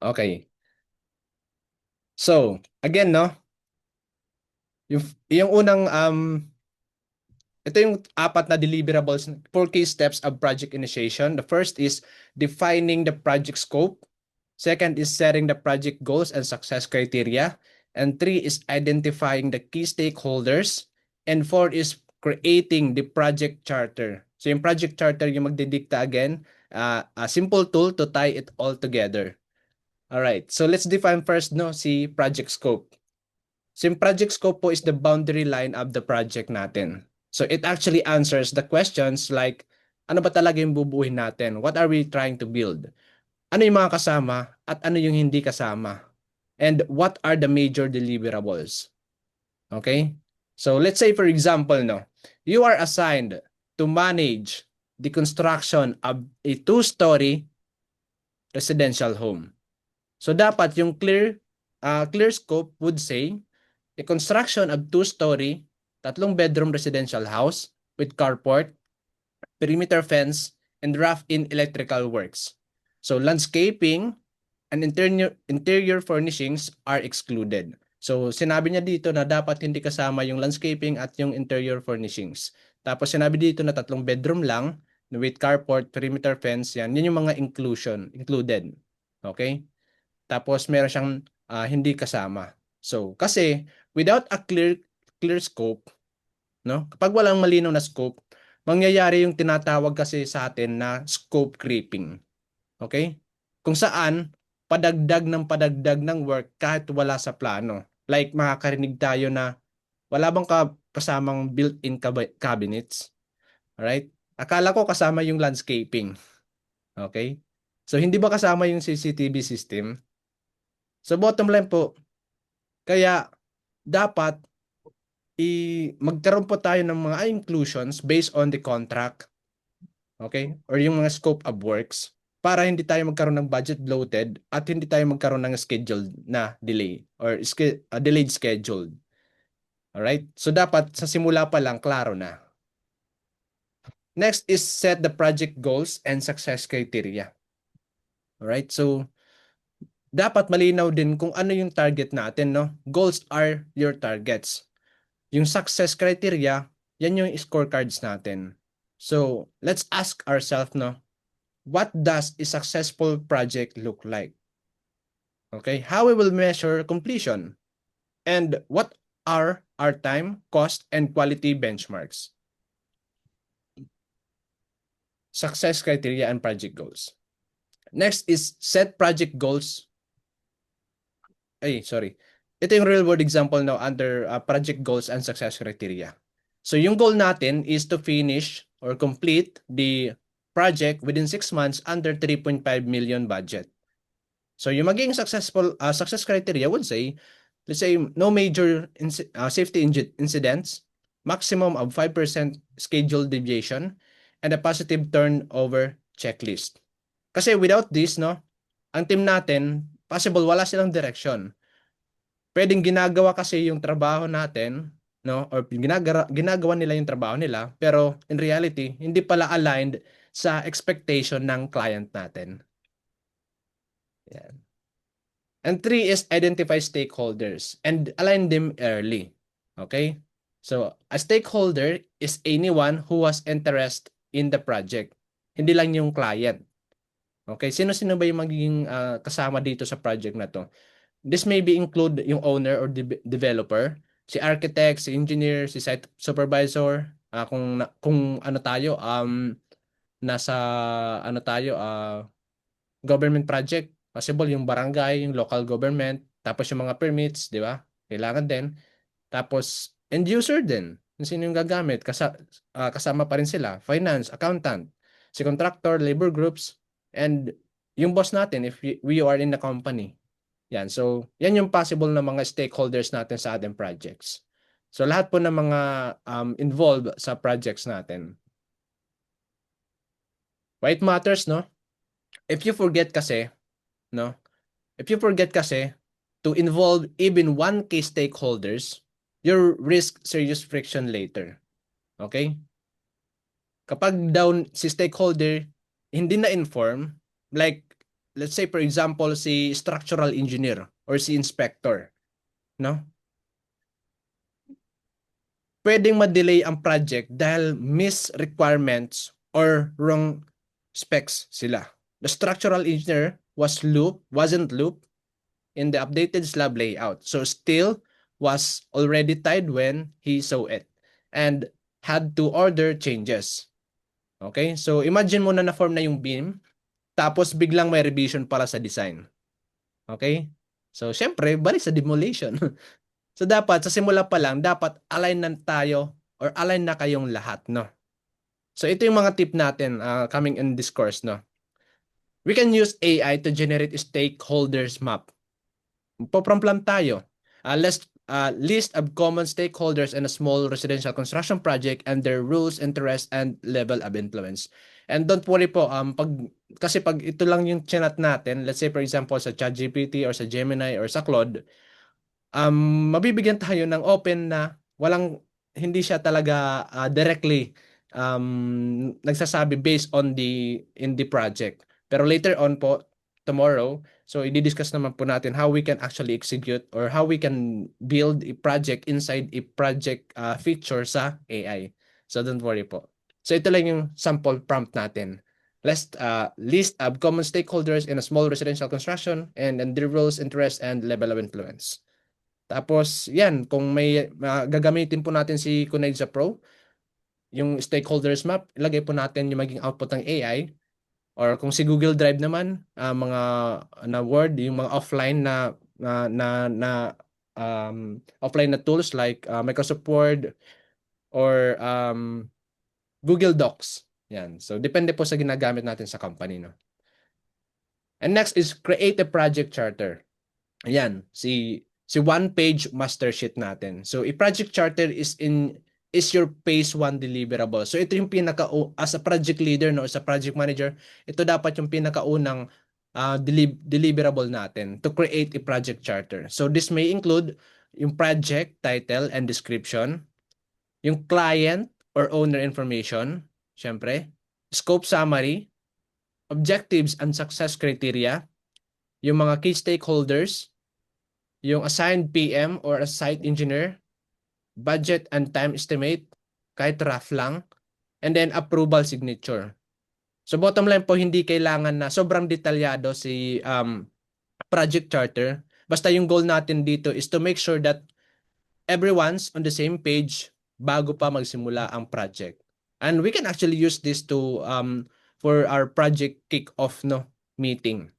Okay. So, again, no? Yung unang ito yung apat na deliverables, 4 key steps of project initiation. The first is defining the project scope. Second is setting the project goals and success criteria. And three is identifying the key stakeholders. And four is creating the project charter. So yung project charter yung magdidikta again, a simple tool to tie it all together. All right. So let's define first no si project scope. So yung project scope po is the boundary line of the project natin. So it actually answers the questions like, ano ba talaga yung bubuuin natin? What are we trying to build? Ano yung mga kasama at ano yung hindi kasama? And what are the major deliverables? Okay? So let's say for example, no, you are assigned to manage the construction of a two-story residential home. So dapat yung clear scope would say the construction of two-story, 3 bedroom residential house with carport, perimeter fence, and rough-in electrical works. So landscaping and interior furnishings are excluded. So sinabi niya dito na dapat hindi kasama yung landscaping at yung interior furnishings. Tapos sinabi dito na 3 bedroom lang with carport, perimeter fence, yan yung mga included. Okay? Tapos meron siyang hindi kasama. So, kasi without a clear scope, no? Kapag walang malinaw na scope, mangyayari yung tinatawag kasi sa atin na scope creeping. Okay? Kung saan padagdag ng work kahit wala sa plano. Like makakarinig tayo na wala bang kasamang built-in cabinets. Alright? Akala ko kasama yung landscaping. Okay? So hindi ba kasama yung CCTV system? So bottom line po, kaya dapat magkaroon po tayo ng mga inclusions based on the contract, okay? Or yung mga scope of works para hindi tayo magkaroon ng budget bloated at hindi tayo magkaroon ng scheduled na delay or delayed schedule. Alright? So dapat sa simula pa lang klaro na. Next is set the project goals and success criteria. Alright? So dapat malinaw din kung ano yung target natin, no? Goals are your targets. Yung success criteria, yan yung scorecards natin. So, let's ask ourselves, no, what does a successful project look like? Okay, how we will measure completion? And what are our time, cost, and quality benchmarks? Success criteria and project goals. Next is set project goals. Sorry. Ito yung real world example now under project goals and success criteria. So yung goal natin is to finish or complete the project within 6 months under 3.5 million budget. So yung maging success criteria would say, let's say no major safety incidents, maximum of 5% schedule deviation, and a positive turnover checklist. Kasi without this, no, ang team natin, possible wala silang direction. Pwedeng ginagawa kasi yung trabaho natin, no, or ginagawa nila yung trabaho nila, pero in reality, hindi pala aligned sa expectation ng client natin. Yan. And three is identify stakeholders and align them early. Okay? So, a stakeholder is anyone who has interest in the project. Hindi lang yung client. Okay? Sino-sino ba yung magiging kasama dito sa project na to? This may be include yung owner or developer, si architect, si engineer, si site supervisor, kung ano tayo nasa ano tayo government project, possible yung barangay, yung local government, tapos yung mga permits, di ba? Kailangan din. Tapos end user din. Kung sino yung gagamit, kasama pa rin sila, finance, accountant, si contractor, labor groups, and yung boss natin if we are in the company. Yan. So, yan yung possible na mga stakeholders natin sa ating projects. So, lahat po ng mga involved sa projects natin. Why it matters, no? If you forget kasi, no? If you forget kasi to involve even one key stakeholders, you risk serious friction later. Okay? Kapag down si stakeholder hindi na inform, like let's say for example si structural engineer or si inspector, no? Pwedeng ma-delay ang project dahil miss requirements or wrong specs sila. The structural engineer wasn't looped in the updated slab layout. So still was already tied when he saw it and had to order changes. Okay? So imagine mo na na-form na yung beam, tapos biglang may revision para sa design. Okay? So syempre, balik sa demolition. So dapat sa simula pa lang, dapat align na tayo or align na kayong lahat, no? So ito yung mga tip natin coming in this course, no? We can use AI to generate a stakeholders map. Poprompt lang tayo. List of common stakeholders in a small residential construction project and their rules, interests, and level of influence. And don't worry po, kasi pag ito lang yung chinat natin, let's say for example sa ChatGPT or sa Gemini or sa Claude, mabibigyan tayo ng open na hindi siya talaga directly nagsasabi based on in the project. Pero later on po, tomorrow, so i-discuss naman po natin how we can actually execute or how we can build a project inside a project feature sa AI. So don't worry po. So ito lang yung sample prompt natin. List of common stakeholders in a small residential construction and their roles, interests, and level of influence. Tapos, yan, kung may gagamitin po natin si Connexa Pro, yung stakeholders map, ilagay po natin yung maging output ng AI. Or kung si Google Drive naman, mga na Word, yung mga offline offline na tools like Microsoft Word or Google Docs. Yan. So, depende po sa ginagamit natin sa company, no? And next is create a project charter. Ayan, si one-page master sheet natin. So, a project charter is your phase 1 deliverable. So, ito yung as a project leader, no, as a project manager, ito dapat yung pinakaunang deliverable natin to create a project charter. So, this may include yung project title and description, yung client or owner information, syempre, scope summary, objectives and success criteria, yung mga key stakeholders, yung assigned PM or a site engineer, budget and time estimate, kahit rough lang, and then approval signature. So bottom line po, hindi kailangan na sobrang detalyado si project charter. Basta yung goal natin dito is to make sure that everyone's on the same page bago pa magsimula ang project. And we can actually use this to for our project kick-off meeting.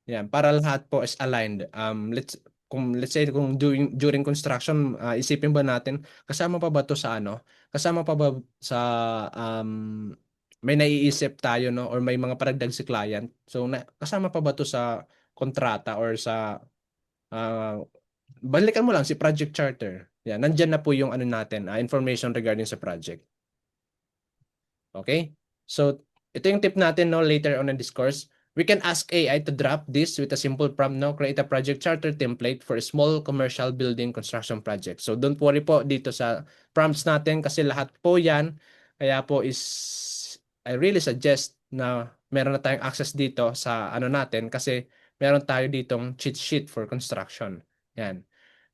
Yan, para lahat po is aligned. Let's say kung during construction, isipin ba natin kasama pa ba to sa Kasama pa ba sa may naiisip tayo or may mga paragdag si client. So kasama pa ba to sa kontrata or sa balikan mo lang si project charter. Yan, nandiyan na po yung natin, information regarding sa project. Okay? So ito yung tip natin later on in this course. We can ask AI to draft this with a simple prompt create a project charter template for a small commercial building construction project. So don't worry po dito sa prompts natin kasi lahat po yan. Kaya po I really suggest na meron na tayong access dito sa natin kasi meron tayo ditong cheat sheet for construction. Yan.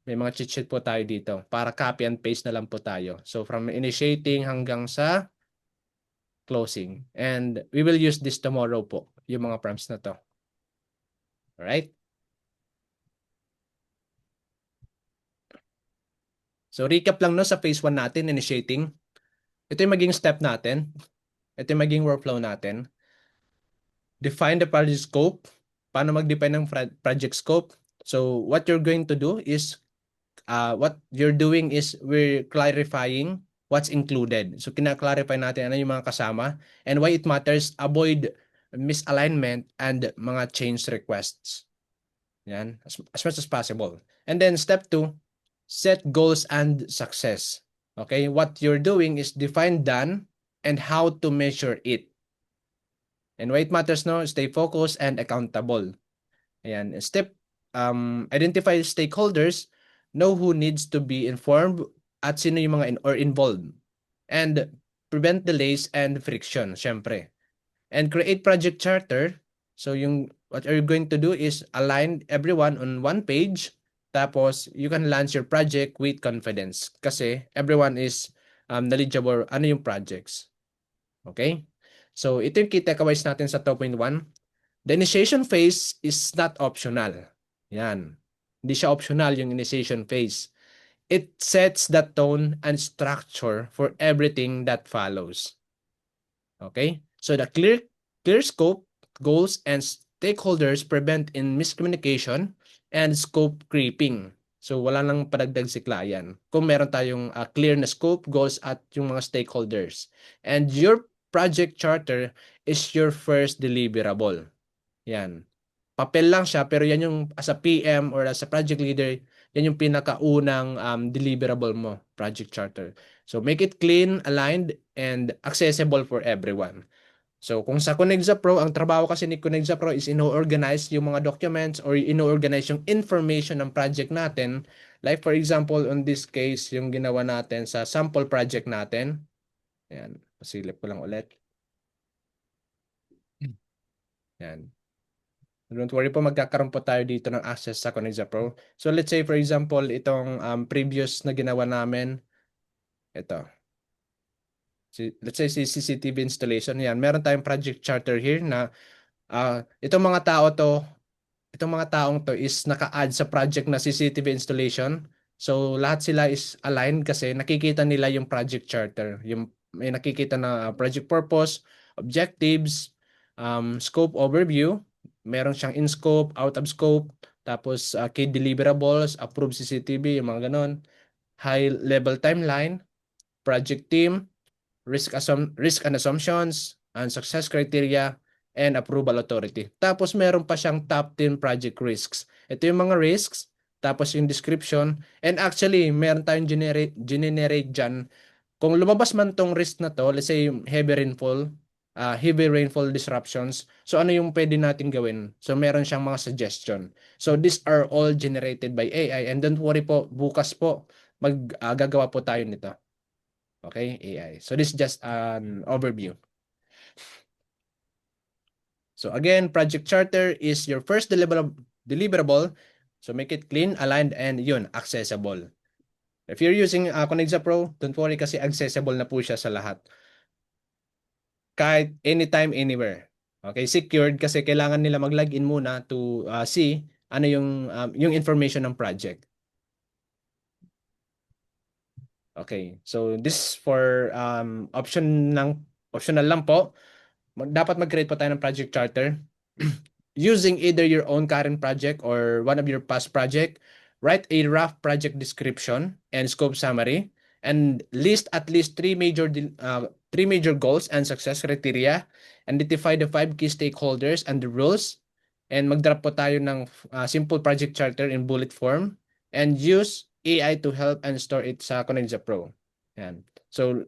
May mga cheat sheet po tayo dito para copy and paste na lang po tayo. So from initiating hanggang sa closing. And we will use this tomorrow po, yung mga prompts na to. Alright? So recap lang sa phase 1 natin, initiating. Ito yung maging step natin. Ito yung maging workflow natin. Define the project scope. Paano mag-define ng project scope? So what you're going to do is, we're clarifying what's included. So kina-clarify natin ano yung mga kasama and why it matters, avoid misalignment and mga change requests. Yan, as much as possible. And then step 2, set goals and success. Okay, what you're doing is define done and how to measure it. And why it matters, stay focused and accountable. Ayan, step identify stakeholders, know who needs to be informed at sino yung mga involved. And prevent delays and friction, syempre. And create project charter. So yung what are you going to do is align everyone on one page, tapos you can launch your project with confidence kasi everyone is knowledgeable ano yung projects. Okay? So, ito yung key takeaways natin sa 2.1. The initiation phase is not optional. Yan. Hindi siya optional yung initiation phase. It sets the tone and structure for everything that follows. Okay? So the clear scope, goals, and stakeholders prevent in miscommunication and scope creeping. So wala nang padagdag siklayan kung meron tayong clear na scope, goals, at yung mga stakeholders. And your project charter is your first deliverable. Yan. Papel lang siya, pero yan yung as a PM or as a project leader, yan yung pinakaunang deliverable mo, project charter. So make it clean, aligned, and accessible for everyone. So kung sa Conegza Pro, ang trabaho kasi ni Conegza Pro is ino-organize yung mga documents or ino-organize yung information ng project natin. Like for example, on this case, yung ginawa natin sa sample project natin. Ayan, pasilip ko lang ulit. Ayan. Don't worry po, magkakaroon po tayo dito ng access sa Conegza Pro. So let's say for example, itong previous na ginawa namin, ito. Let's say si CCTV installation, yan. Meron tayong project charter here na itong mga taong to is naka-add sa project na CCTV installation. So lahat sila is aligned kasi nakikita nila yung project charter. Yung may nakikita na project purpose, objectives, scope overview, meron siyang in scope, out of scope, tapos key deliverables, approved CCTV, yung mga ganon, high level timeline, project team, risk and assumptions, and success criteria, and approval authority. Tapos meron pa siyang top 10 project risks. Ito yung mga risks, tapos yung description, and actually meron tayong generate dyan. Kung lumabas man tong risk na to, let's say heavy rainfall disruptions, so ano yung pwede natin gawin? So meron siyang mga suggestion. So these are all generated by AI, and don't worry po, bukas po gagawa po tayo nito. Okay, AI. So this is just an overview. So again, project charter is your first deliverable. So make it clean, aligned, and yun, accessible. If you're using Conegza Pro, don't worry kasi accessible na po siya sa lahat. Kahit anytime, anywhere. Okay, secured kasi kailangan nila mag-login muna to see ano yung information ng project. Okay, so this for optional lang po. Dapat mag-create po tayo ng project charter using either your own current project or one of your past project. Write a rough project description and scope summary and list at least three major goals and success criteria. Identify the 5 key stakeholders and the rules, and mag-draft po tayo ng simple project charter in bullet form and use AI to help and store it sa Conegza Pro. Yan. So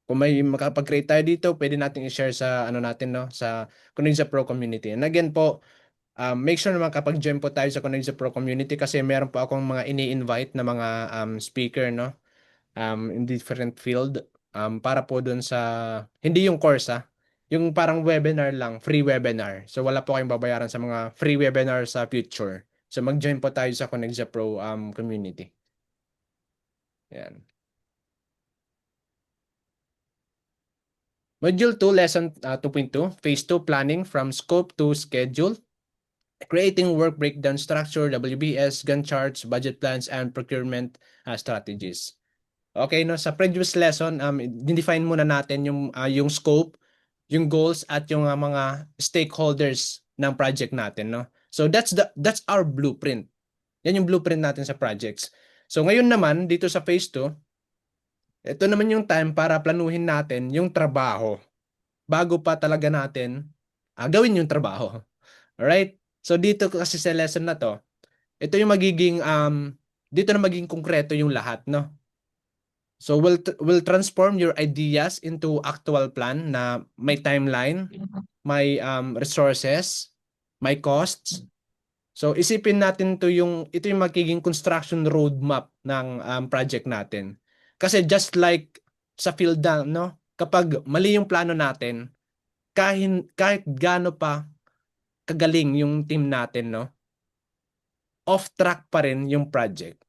kung may makapag-create tayo dito, pwede natin i-share sa ano natin, no, sa Conegza Pro community. And again po, make sure na makapag-join po tayo sa Conegza Pro community kasi meron po akong mga ini-invite na mga speaker, no, in different field, para po dun sa hindi yung course, yung parang webinar lang, free webinar. So wala po kayong babayaran sa mga free webinar sa future. So mag-join po tayo sa Conegza Pro community. Yan. Module 2, Lesson 2.2, Phase 2, Planning from Scope to Schedule, Creating Work Breakdown Structure, WBS, Gantt charts, budget plans, and procurement strategies. Okay, no, sa previous lesson, define muna natin yung scope, yung goals, at yung mga stakeholders ng project natin, no? So that's our blueprint. Yan yung blueprint natin sa projects. So ngayon naman dito sa phase 2, ito naman yung time para planuhin natin yung trabaho bago pa talaga natin gawin yung trabaho. Alright? So dito kasi sa lesson na to, ito yung magiging dito na magiging konkreto yung lahat, no? So we'll transform your ideas into actual plan na may timeline, may resources, may costs. So isipin natin ito yung magiging construction roadmap ng project natin. Kasi just like sa field na, no, kapag mali yung plano natin, kahit gaano pa kagaling yung team natin, no? Off track pa rin yung project.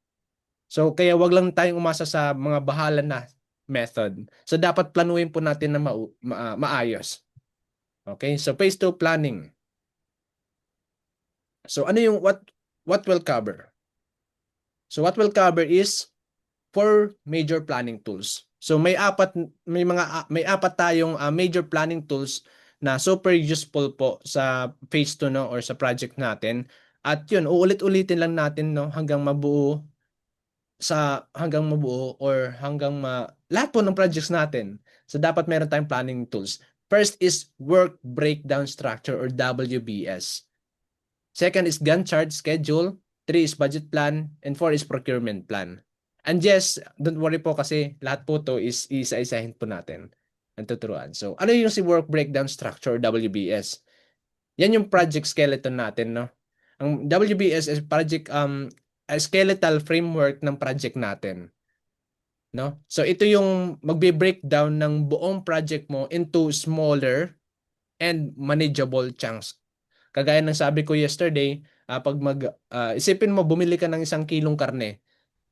So kaya wag lang tayong umasa sa mga bahala na method. So dapat planuhin po natin na maayos. Okay? So phase 2 planning. So ano yung what will cover? So what will cover is four major planning tools. So may apat tayong major planning tools na super useful po sa phase 2 no or sa project natin. At yun, uulit-ulitin lang natin no hanggang mabuo or lahat po ng projects natin. So dapat meron tayong planning tools. First is work breakdown structure or WBS. Second is Gantt chart schedule. 3 is budget plan. And 4 is procurement plan. And yes, don't worry po kasi lahat po to is isa-isahin po natin ang tuturuan. So ano yung si work breakdown structure or WBS? Yan yung project skeleton natin, no? Ang WBS is project a skeletal framework ng project natin, no? So ito yung magbe-breakdown ng buong project mo into smaller and manageable chunks. Kagaya ng sabi ko yesterday, pag isipin mo bumili ka ng 1 kilong karne,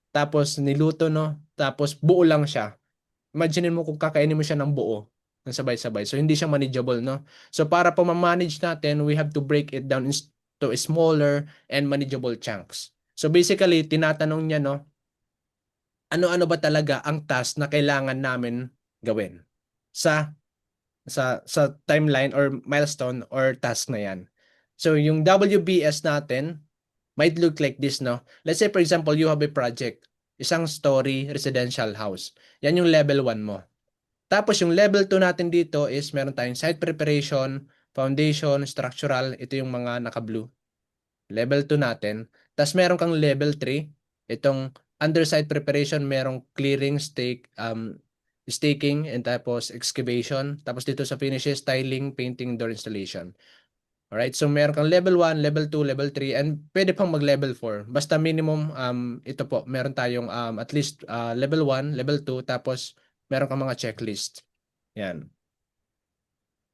tapos niluto no, tapos buo lang siya. Imagine mo kung kakainin mo siya ng buo, ng sabay-sabay. So hindi siya manageable, no? So para po ma-manage natin, we have to break it down into smaller and manageable chunks. So basically, tinatanong niya, no, ano-ano ba talaga ang task na kailangan namin gawin sa sa timeline or milestone or task na yan. So yung WBS natin might look like this, no? Let's say for example, you have a project, isang story residential house. Yan yung level 1 mo. Tapos yung level 2 natin dito is meron tayong site preparation, foundation, structural, ito yung mga naka-blue. Level 2 natin. Tapos meron kang level 3, itong under site preparation, merong clearing, staking, and tapos excavation. Tapos dito sa finishes, tiling, painting, door installation. Alright, so meron kang level 1, level 2, level 3, and pwede pang mag-level 4. Basta minimum, ito po, meron tayong at least level 1, level 2, tapos meron kang mga checklist. Yan.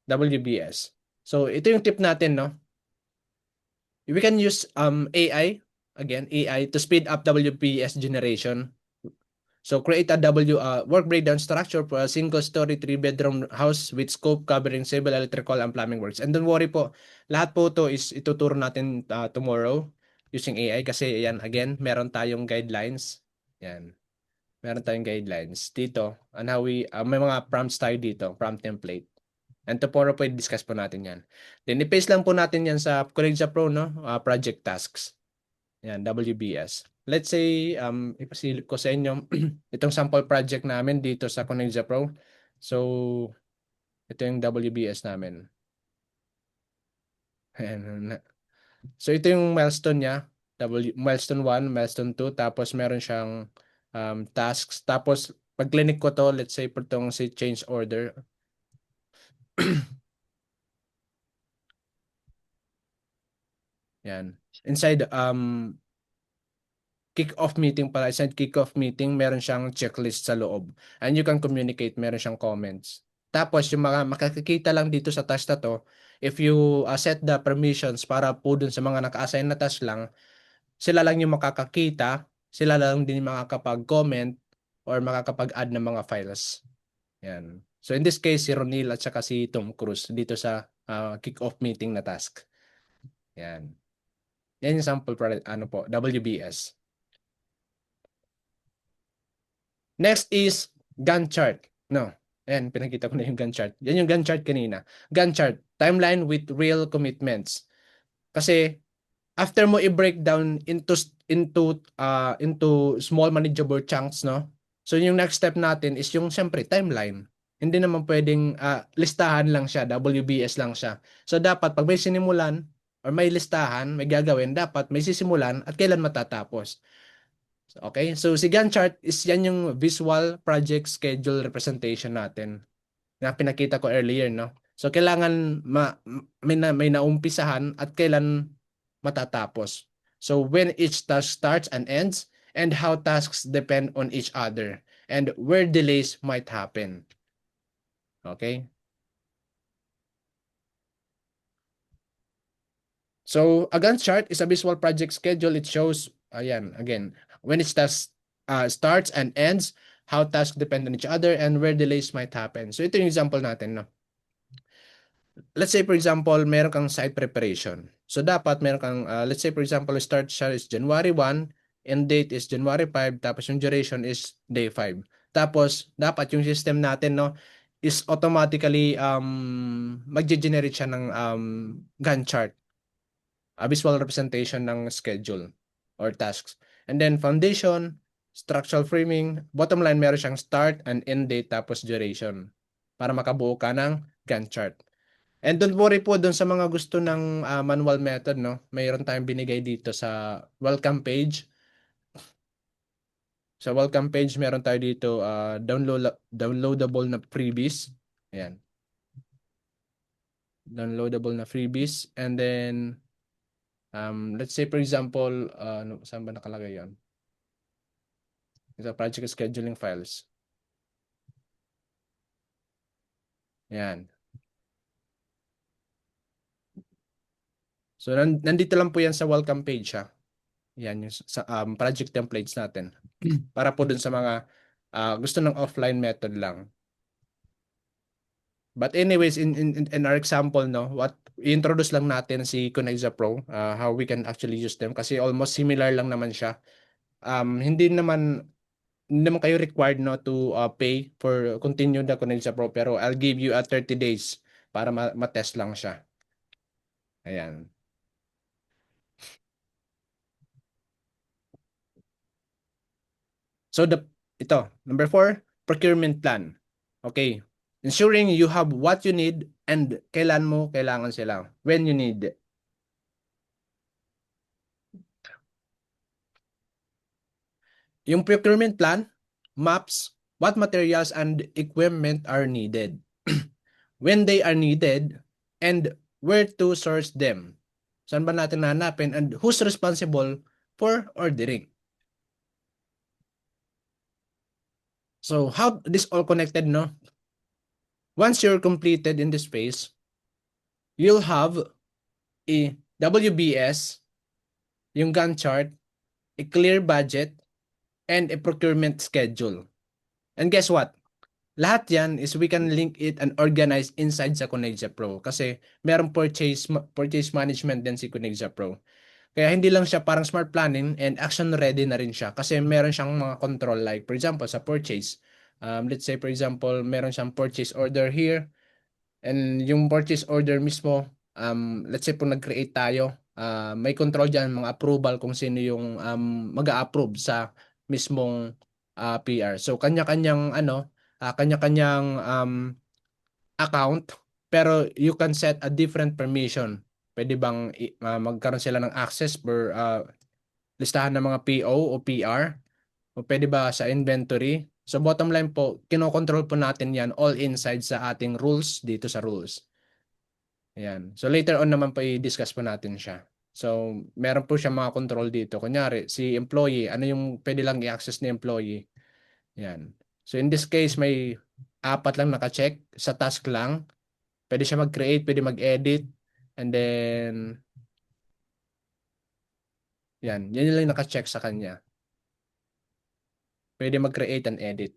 WBS. So, ito yung tip natin, no? We can use AI, again, AI, to speed up WBS generation. So, create a work breakdown structure for a single-story, 3-bedroom house with scope covering civil, electrical, and plumbing works. And don't worry po, lahat po to is ituturo natin tomorrow using AI kasi yan, again, meron tayong guidelines. Yan. Meron tayong guidelines dito on how may mga prompts tayo dito, prompt template. And tomorrow po i-discuss po natin yan. Then, i-paste lang po natin yan sa Colegio Pro, no? Project tasks. Yan, WBS. Let's say, ipasilip ko sa inyo itong sample project namin dito sa Colegio Pro. So, ito yung WBS namin. Ayan. So, ito yung milestone niya. Milestone 1, milestone 2, tapos meron siyang tasks. Tapos, pag clinic ko to, let's say, per itong si change order. Yan. Inside kick-off meeting pala, inside kick-off meeting, meron siyang checklist sa loob. And you can communicate, meron siyang comments. Tapos yung mga makikita lang dito sa task na to, if you set the permissions para po dun sa mga naka-assign na task lang, sila lang yung makakakita, sila lang din yung makakapag-comment or makakapag-add ng mga files. Yan. So in this case, si Ronil at saka si Tom Cruise dito sa kick-off meeting na task. Yan. Yan yung sample WBS. Next is Gantt chart. No. Ayan, pinakita ko na yung Gantt chart. Yan yung Gantt chart kanina. Gantt chart, timeline with real commitments. Kasi after mo i-break down into small manageable chunks, no? So yung next step natin is yung siyempre timeline. Hindi naman pwedeng listahan lang siya, WBS lang siya. So dapat pag may sinimulan or may listahan, may gagawin, dapat may sisimulan at kailan matatapos. Okay, so si Gantt chart is yan yung visual project schedule representation natin na pinakita ko earlier, no? So kailangan may naumpisahan at kailan matatapos. So when each task starts and ends and how tasks depend on each other and where delays might happen. Okay? So a Gantt chart is a visual project schedule. It shows, ayan, again, when its task starts and ends, how tasks depend on each other, and where delays might happen. So ito yung example natin, no? Let's say, for example, meron kang site preparation. So dapat meron kang, let's say, for example, start siya is January 1, end date is January 5, tapos yung duration is day 5. Tapos, dapat yung system natin, no, is automatically magge-generate siya ng Gantt chart, a visual representation ng schedule or tasks. And then foundation, structural framing, bottom line meron siyang start and end date tapos duration para makabuo ka ng Gantt chart. And don't worry po doon sa mga gusto ng manual method, no? Mayroon tayong binigay dito sa welcome page. Sa welcome page, meron tayo dito downloadable na freebies. Ayan. Downloadable na freebies. And then, let's say for example, saan ba nakalagay yan? Sa project scheduling files. Ayan. So, nandito lang po yan sa welcome page, ha? Yan yung sa project templates natin. Para po dun sa mga gusto ng offline method lang. But anyways, in our example, no, what introduce lang natin si Connexa Pro, how we can actually use them kasi almost similar lang naman siya. Hindi naman kayo required, no, to pay for continue the Connexa Pro, pero I'll give you a 30 days para ma-test lang siya. Ayan. So ito, number 4, procurement plan. Okay. Ensuring you have what you need and kailan mo kailangan sila. When you need it. Yung procurement plan maps what materials and equipment are needed, when they are needed, and where to source them. Saan ba natin hanapin and who's responsible for ordering. So how this all connected, no? Once you're completed in this phase, you'll have a WBS, yung Gantt chart, a clear budget, and a procurement schedule. And guess what? Lahat yan is we can link it and organize inside sa Connexa Pro kasi merong purchase management din si Connexa Pro. Kaya hindi lang siya parang smart planning and action ready na rin siya kasi meron siyang mga control like for example sa purchase. Let's say for example meron siyang purchase order here. And yung purchase order mismo, let's say po nag-create tayo, may control dyan, mga approval kung sino yung mag-a-approve sa mismong PR. So kanya-kanyang kanya-kanyang account, pero you can set a different permission. Pwede bang magkaroon sila ng access per listahan ng mga PO o PR? O pwede ba sa inventory? So bottom line po, kinokontrol po natin yan all inside sa ating rules dito sa rules. Ayan. So later on naman po i-discuss po natin siya. So meron po siya mga control dito. Kunyari, si employee, ano yung pwede lang i-access ni employee? Yan. So in this case, may 4 lang naka-check sa task lang. Pwede siya mag-create, pwede mag-edit, and then yan. Yan yung lang naka-check sa kanya. Pwede mag-create and edit.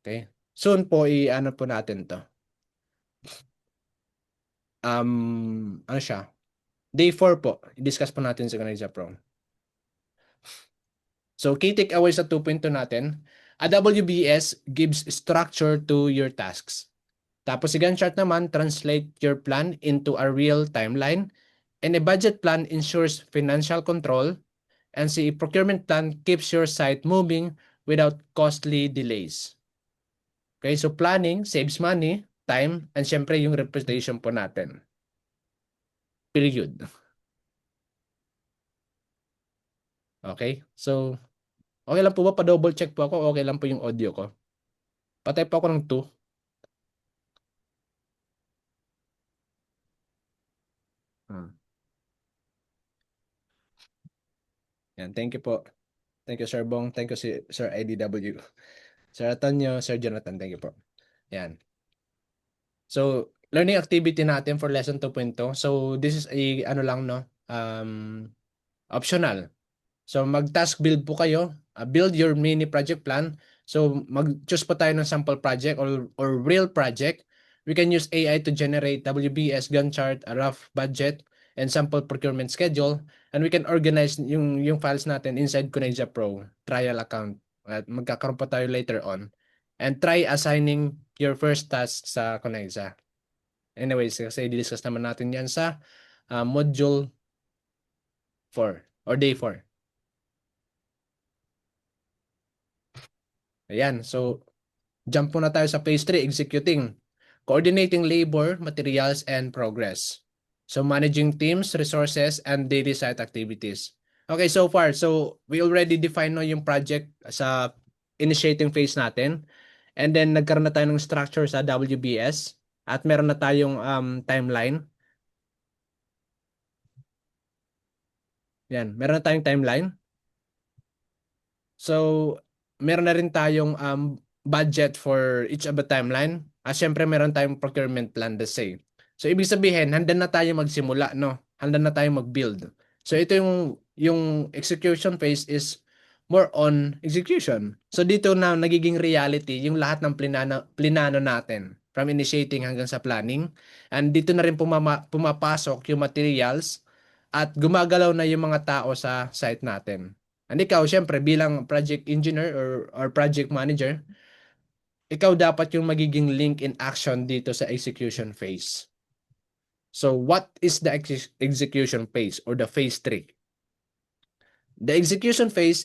Okay? Soon po i-ano po natin to. Ano siya? Day 4 po. I-discuss po natin sa Organiza Pro. So, key takeaways sa 2.2 natin. A WBS gives structure to your tasks. Tapos si Gantt chart naman, translate your plan into a real timeline. And a budget plan ensures financial control. And si procurement plan keeps your site moving without costly delays. Okay, so planning saves money, time, and syempre yung reputation po natin. Period. Okay, so okay lang po ba? Pa-double check po ako. Okay lang po yung audio ko. Patay po ako ng 2. Yan, thank you po. Thank you, Sir Bong. Thank you, Sir IDW. Sir Antonio, Sir Jonathan, thank you po. Yan. So, learning activity natin for lesson 2.2. So this is a ano lang no, optional. So mag-task build po kayo, build your mini project plan. So mag-choose po tayo ng sample project or real project. We can use AI to generate WBS, Gantt chart, a rough budget, and sample procurement schedule. And we can organize yung files natin inside Conexa Pro trial account. At magkakaroon pa tayo later on. And try assigning your first task sa Conexa. Anyways, kasi discuss naman natin yan sa module 4 or day 4. Ayan, so jump muna tayo sa phase 3, executing. Coordinating labor, materials, and progress. So managing teams, resources, and daily site activities. Okay, so far, so we already defined no, yung project sa initiating phase natin. And then nagkaroon na tayo ng structure sa WBS at meron na tayong timeline. Yan, meron na tayong timeline. So, meron na rin tayong budget for each of the timeline. At syempre, meron tayong procurement plan, the same. So, ibig sabihin, handa na tayo magsimula, no? Handa na tayo mag-build. So, ito yung execution phase is more on execution. So, dito na nagiging reality yung lahat ng plinano natin from initiating hanggang sa planning. And dito na rin pumapasok yung materials at gumagalaw na yung mga tao sa site natin. And ikaw, syempre, bilang project engineer or project manager, ikaw dapat yung magiging link in action dito sa execution phase. So, what is the execution phase or the phase 3? The execution phase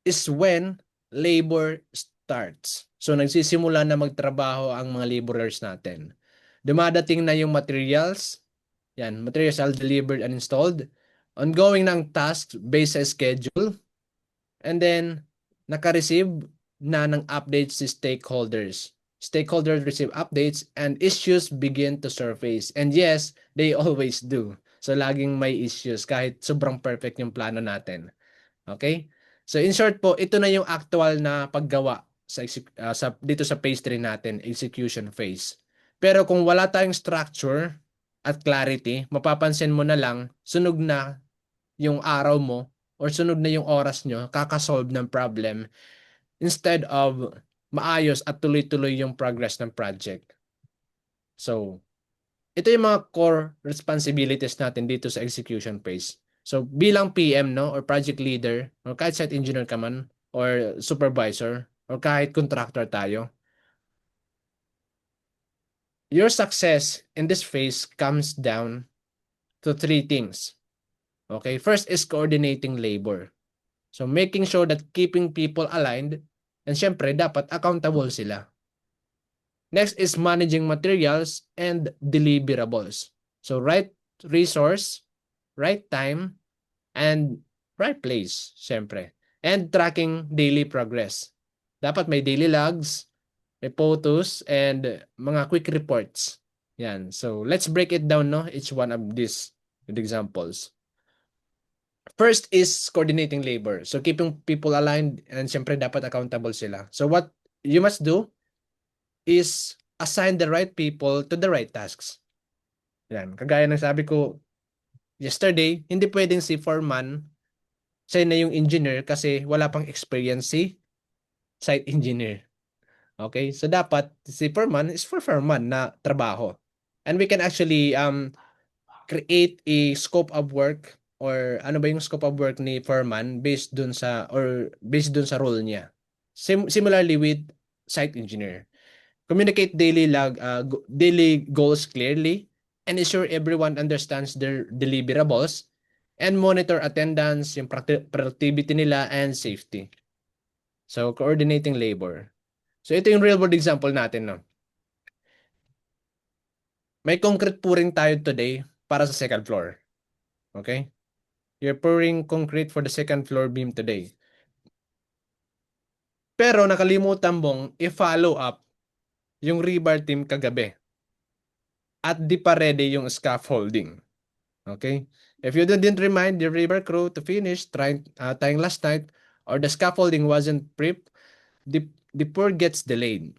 is when labor starts. So, nagsisimula na magtrabaho ang mga laborers natin. Dumadating na yung materials. Yan, materials are delivered and installed. Ongoing ng tasks based sa schedule. And then, naka-receive na ng updates si stakeholders. Stakeholders receive updates and issues begin to surface. And yes, they always do. So, laging may issues kahit sobrang perfect yung plano natin. Okay? So, in short po, ito na yung actual na paggawa dito sa phase 3 natin, execution phase. Pero kung wala tayong structure at clarity, mapapansin mo na lang, sunog na yung araw mo or sunod na yung oras nyo, kakasolve ng problem instead of maayos at tuloy-tuloy yung progress ng project. So, ito yung mga core responsibilities natin dito sa execution phase. So, bilang PM, no, or project leader, or kahit site engineer ka man, or supervisor, or kahit contractor tayo, your success in this phase comes down to 3 things. Okay, first is coordinating labor. So making sure that keeping people aligned and syempre dapat accountable sila. Next is managing materials and deliverables. So right resource, right time, and right place, syempre. And tracking daily progress. Dapat may daily logs, may photos, and mga quick reports. Yan. So let's break it down, no? Each one of these with examples. First is coordinating labor. So keeping people aligned and syempre dapat accountable sila. So what you must do is assign the right people to the right tasks. Yan. Kagaya ng sabi ko yesterday, hindi pwedeng si foreman siya na yung engineer kasi wala pang experience si site engineer. Okay? So dapat si foreman is for foreman na trabaho. And we can actually create a scope of work or ano ba yung scope of work ni foreman based dun sa role niya. Similarly with site engineer. Communicate daily goals clearly and ensure everyone understands their deliverables and monitor attendance, yung productivity nila and safety. So coordinating labor. So ito yung real world example natin, no. May concrete pouring tayo today para sa second floor. Okay? You're pouring concrete for the second floor beam today. Pero nakalimutan mong i-follow up yung rebar team kagabi. At di pa ready yung scaffolding. Okay? If you didn't remind the rebar crew to finish tying last night or the scaffolding wasn't prepped, the pour gets delayed.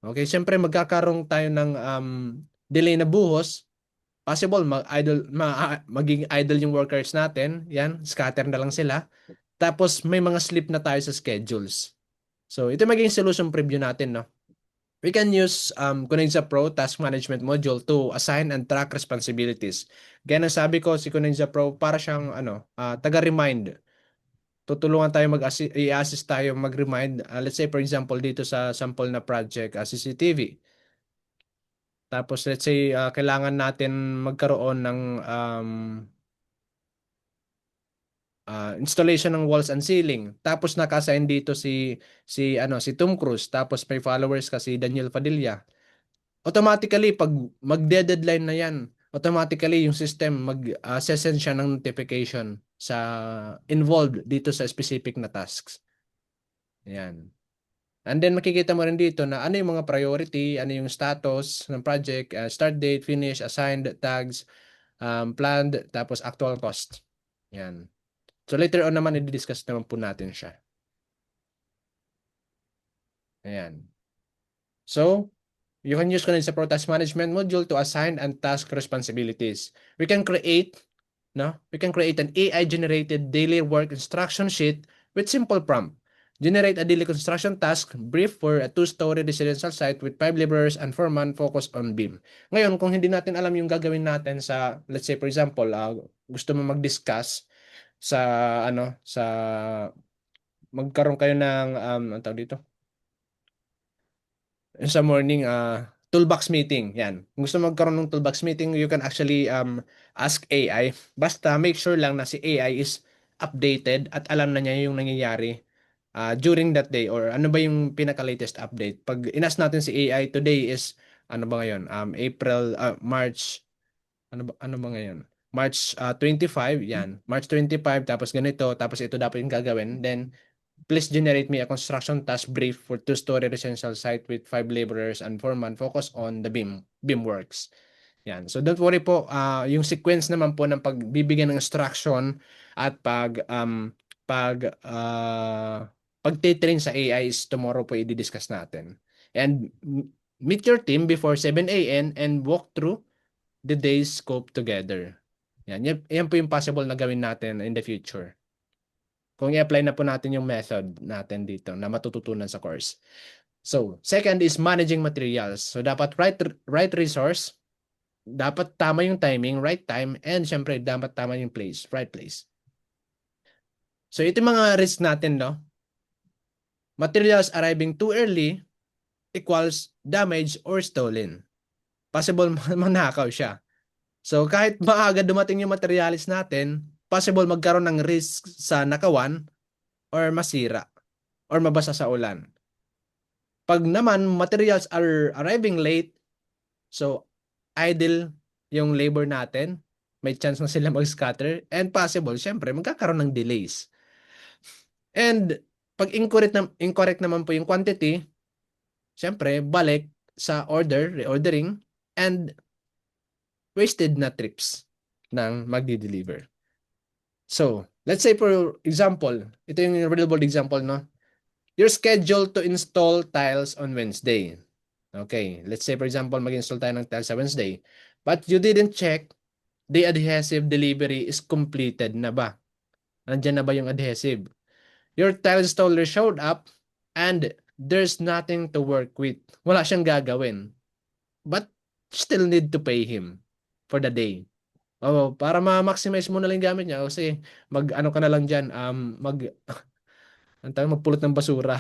Okay, siyempre magkakaroon tayo ng delay na buhos. Possible maging idle yung workers natin. Yan, scatter na lang sila. Tapos may mga slip na tayo sa schedules. So ito magiging solution preview natin, no? We can use Kunenza Pro Task Management Module to assign and track responsibilities. Gaya ng sabi ko, si Kunenza Pro para siyang taga-remind. Tutulungan tayo i-assist tayo mag-remind. Let's say for example dito sa sample na project, CCTV. Tapos let's say kailangan natin magkaroon ng installation ng walls and ceiling. Tapos naka-assign dito si Tom Cruise, tapos may followers kasi Daniel Padilla. Automatically pag magde-deadline na 'yan, automatically yung system mag-send siya ng notification sa involved dito sa specific na tasks. Ayan. And then makikita mo rin dito na ano yung mga priority, ano yung status ng project, start date, finish, assigned tags, planned, tapos actual cost. Yan. So later on naman i-discuss naman po natin siya. Ayan. So, you can use Condensa Pro Task Management module to assign and task responsibilities. We can create an AI-generated daily work instruction sheet with simple prompt. Generate a daily construction task brief for a 2-story residential site with 5 laborers and 4-man focused on beam. Ngayon, kung hindi natin alam yung gagawin natin sa, let's say for example, gusto mo mag-discuss sa magkaroon kayo ng ang tawag dito, sa morning toolbox meeting. Yan. Kung gusto magkaroon ng toolbox meeting, you can actually ask AI. Basta make sure lang na si AI is updated at alam na niya yung nangyayari during that day, or ano ba yung pinaka-latest update. Pag inas natin si AI, today is ano ba ngayon? March, ano ba ngayon? March 25, yan. March 25, tapos ganito, tapos ito dapat yung gagawin. Then please generate me a construction task brief for 2-story residential site with 5 laborers and 4-man focus on the beam works. Yan. So don't worry po, yung sequence naman po ng pagbibigyan ng instruction at pagtitrain sa AI is tomorrow po i-discuss natin. And meet your team before 7 a.m. and walk through the day's scope together. Yan po yung possible na gawin natin in the future. Kung i-apply na po natin yung method natin dito na matututunan sa course. So, second is managing materials. So, dapat right resource, dapat tama yung timing, right time, and syempre, dapat tama yung place, right place. So, ito yung mga risk natin, no? Materials arriving too early equals damage or stolen. Possible manakaw siya. So, kahit maaga dumating yung materials natin, possible magkaroon ng risk sa nakawan or masira or mabasa sa ulan. Pag naman materials are arriving late, so idle yung labor natin, may chance na sila mag-scatter, and possible, syempre, magkakaroon ng delays. And pag incorrect naman po yung quantity, syempre, balik sa reordering, and wasted na trips ng magdi-deliver. So, let's say for example, ito yung real world example, no? You're scheduled to install tiles on Wednesday. Okay, let's say for example, mag-install tayo ng tiles sa Wednesday. But you didn't check the adhesive delivery is completed na ba? Nandiyan na ba yung adhesive? Your tile installer showed up and there's nothing to work with. Wala siyang gagawin. But still need to pay him for the day. Oh, para ma-maximize mo na lang gamit niya kasi mag-ano ka na lang diyan, magpulot ng basura.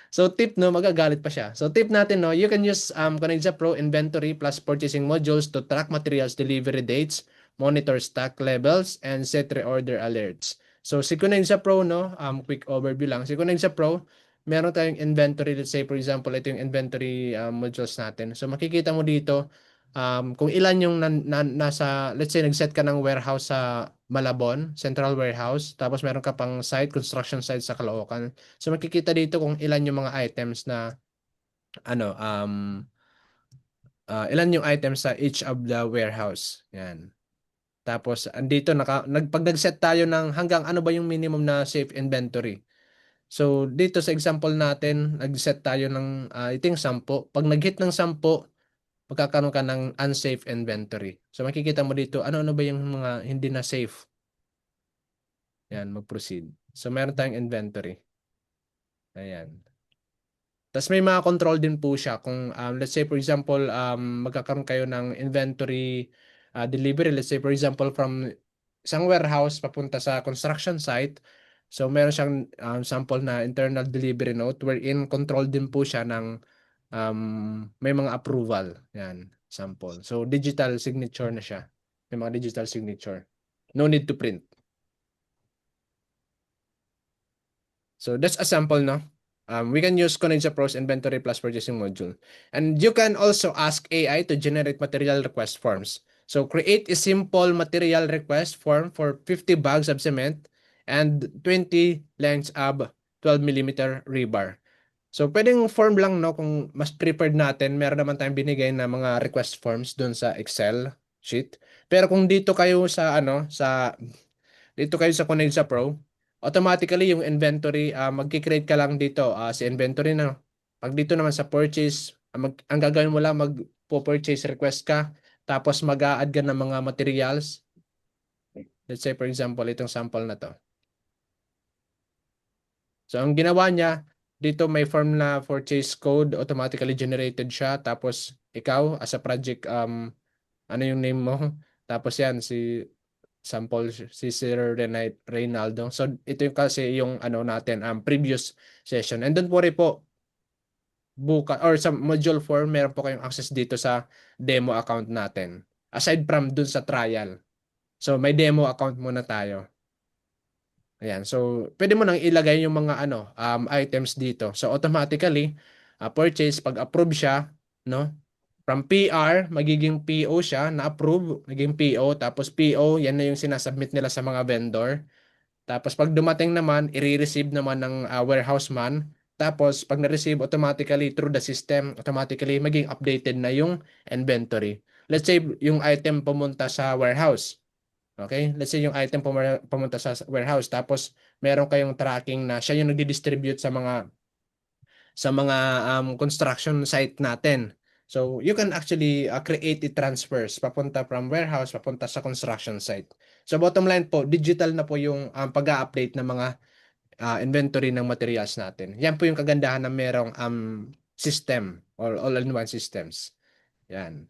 So tip, no, magagalit pa siya. So tip natin, no, you can use Conenza Pro Inventory plus purchasing modules to track materials delivery dates, monitor stock levels, and set reorder alerts. So si Conenza Pro, no, quick overview lang. Si Conenza Pro, meron tayong inventory. Let's say, for example, ito yung inventory modules natin. So makikita mo dito kung ilan yung nasa, let's say, nag-set ka ng warehouse sa Malabon, Central Warehouse, tapos meron ka pang construction site sa Caloocan. So makikita dito kung ilan yung mga items na ilan yung items sa each of the warehouse. Yan. Tapos andito pag nag-set tayo ng hanggang ano ba yung minimum na safe inventory. So, dito sa example natin, nag-set tayo ng ito yung 10. Pag nag-hit ng 10, magkakaroon ka ng unsafe inventory. So, makikita mo dito, ano-ano ba yung mga hindi na safe? Yan, mag-proceed. So, meron tayong inventory. Ayan. Tapos may mga control din po siya kung let's say for example magkakaroon kayo ng inventory delivery, let's say for example from isang warehouse papunta sa construction site. So meron siyang sample na internal delivery note wherein control din po siya ng may mga approval. Yan, sample. So digital signature na siya. May mga digital signature. No need to print. So that's a sample, no? We can use Konija Pro's Inventory Plus Purchasing module. And you can also ask AI to generate material request forms. So create a simple material request form for 50 bags of cement and 20 lengths of 12 millimeter rebar. So pwedeng form lang, no, kung mas preferred natin, meron naman tayong binigay na mga request forms doon sa Excel sheet. Pero kung dito kayo sa dito kayo sa Konija Pro, automatically yung inventory, magki-create ka lang dito sa inventory na. Pag dito naman sa purchase, ang gagawin mo lang, mag-purchase request ka, tapos mag-a-add ka ng mga materials. Let's say, for example, itong sample na to. So, ang ginawa niya, dito may form na purchase code, automatically generated siya. Tapos, ikaw, as a project, ano yung name mo? Tapos yan, sample si Sir Reynaldo. So ito yung kasi yung ano natin previous session. And don't worry po, buka or sa module 4 meron po kayong access dito sa demo account natin. Aside from dun sa trial. So may demo account muna tayo. Ayan. So pwede mo nang ilagay yung mga items dito. So automatically purchase pag approve siya, no? From PR, magiging PO siya, na-approve, naging PO, tapos PO, yan na yung sinasubmit nila sa mga vendor. Tapos pag dumating naman, i-receive naman ng warehouse man. Tapos pag na-receive automatically through the system, automatically maging updated na yung inventory. Let's say yung item pumunta sa warehouse. Okay? Let's say yung item pumunta sa warehouse. Tapos meron kayong tracking na siya yung nagdi-distribute sa mga construction site natin. So, you can actually create the transfers papunta from warehouse, papunta sa construction site. So, bottom line po, digital na po yung pag-update ng mga inventory ng materials natin. Yan po yung kagandahan ng merong system or all-in-one systems. Yan.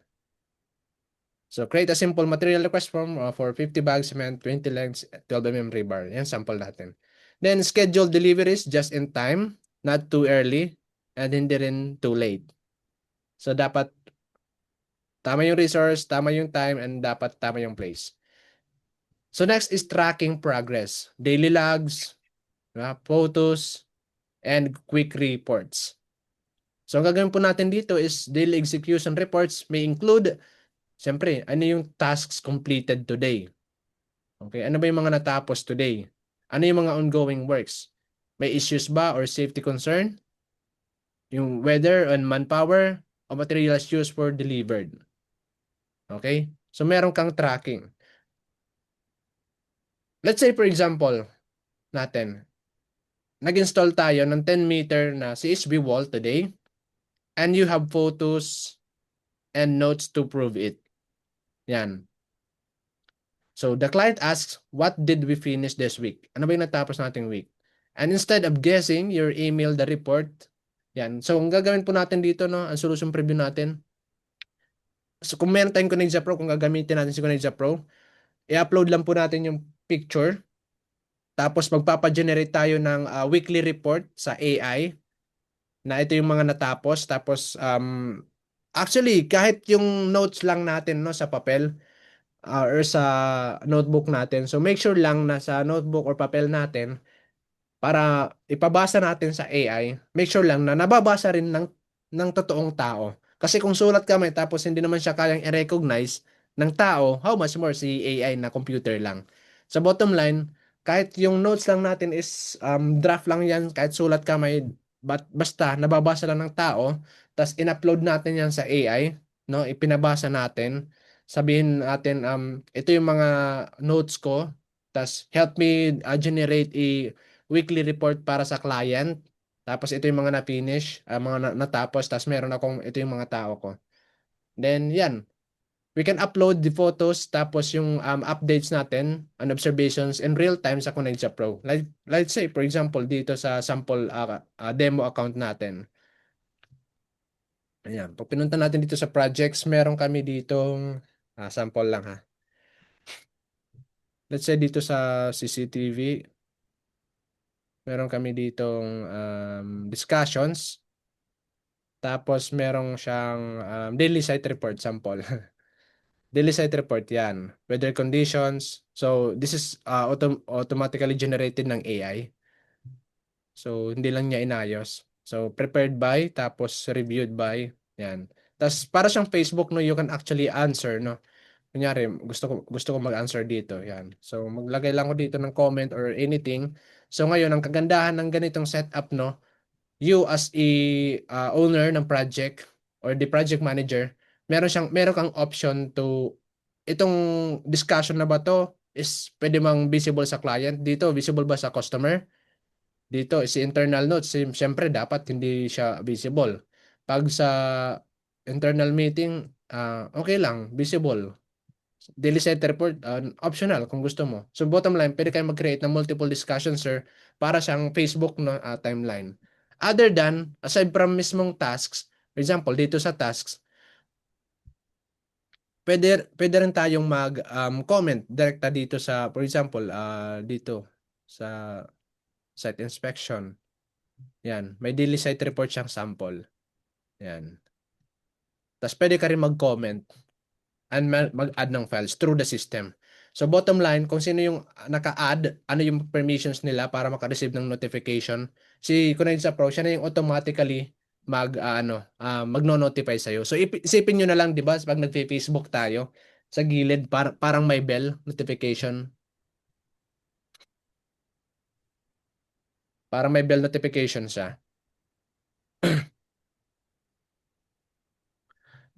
So, create a simple material request form for 50 bags cement, 20 lengths, 12 rebar. Yan, sample natin. Then, schedule deliveries just in time, not too early, and hindi rin too late. So, dapat tama yung resource, tama yung time, and dapat tama yung place. So, next is tracking progress. Daily logs, photos, and quick reports. So, ang gagawin po natin dito is daily execution reports may include, siyempre, ano yung tasks completed today? Okay, ano ba yung mga natapos today? Ano yung mga ongoing works? May issues ba or safety concern? Yung weather and manpower o materials used for delivered. Okay? So, meron kang tracking. Let's say, for example, natin, nag-install tayo ng 10 meter na CHB wall today and you have photos and notes to prove it. Yan. So, the client asks, what did we finish this week? Ano ba yung natapos nating week? And instead of guessing, you email the report. Yan. So, ang gagawin po natin dito, no, ang solution preview natin. So, kung meron tayong Konija Pro, kung gagamitin natin si Konija Pro, i-upload lang po natin yung picture. Tapos, magpapa-generate tayo ng weekly report sa AI na ito yung mga natapos. Tapos, actually, kahit yung notes lang natin, no, sa papel, or sa notebook natin. So make sure lang na sa notebook or papel natin para ipabasa natin sa AI, make sure lang na nababasa rin ng totoong tao. Kasi kung sulat kami tapos hindi naman siya kayang i-recognize ng tao, how much more si AI na computer lang. Sa bottom line, kahit yung notes lang natin is draft lang yan, kahit sulat kamay, basta nababasa lang ng tao, tapos in-upload natin yan sa AI, no? Ipinabasa natin, sabihin natin, ito yung mga notes ko, tapos help me generate a weekly report para sa client. Tapos ito yung mga na-finish, natapos. Tapos meron akong, ito yung mga tao ko. Then, yan. We can upload the photos tapos yung updates natin and observations in real time sa Connect Pro. Like, let's say, for example, dito sa sample demo account natin. Ayan. Pag pinunta natin dito sa projects, meron kami ditong sample lang ha. Let's say dito sa CCTV, meron kami ditong discussions. Tapos merong siyang daily site report sample. Daily site report yan. Weather conditions. So this is automatically generated ng AI. So hindi lang niya inayos. So prepared by, tapos reviewed by. Yan. Tapos para siyang Facebook, no, you can actually answer, no. Kunyari, gusto ko mag-answer dito. Yan. So maglagay lang ko dito ng comment or anything. So ngayon, ang kagandahan ng ganitong setup, no, you as a owner ng project or the project manager, meron kang option to itong discussion na ba to is pwede mang visible sa client dito, visible ba sa customer? Dito si internal notes, siyempre dapat hindi siya visible. Pag sa internal meeting, okay lang, visible. Daily set report, optional kung gusto mo. So bottom line, pwede kayo mag-create ng multiple discussions, sir, para siyang Facebook no, timeline. Other than, aside from mismong tasks, for example, dito sa tasks, pwede rin tayong mag-comment direkta dito sa, for example, dito sa site inspection. Yan, may daily site report siyang sample. Yan. Tapos pwede ka rin mag-comment and mag-add ng files through the system. So bottom line, kung sino yung naka-add, ano yung permissions nila para maka-receive ng notification, si Connect sa Pro, siya na yung automatically magno-notify sa iyo. So isipin niyo na lang, 'di ba, pag nagfe-Facebook tayo, sa gilid parang may bell notification. Parang may bell notification siya.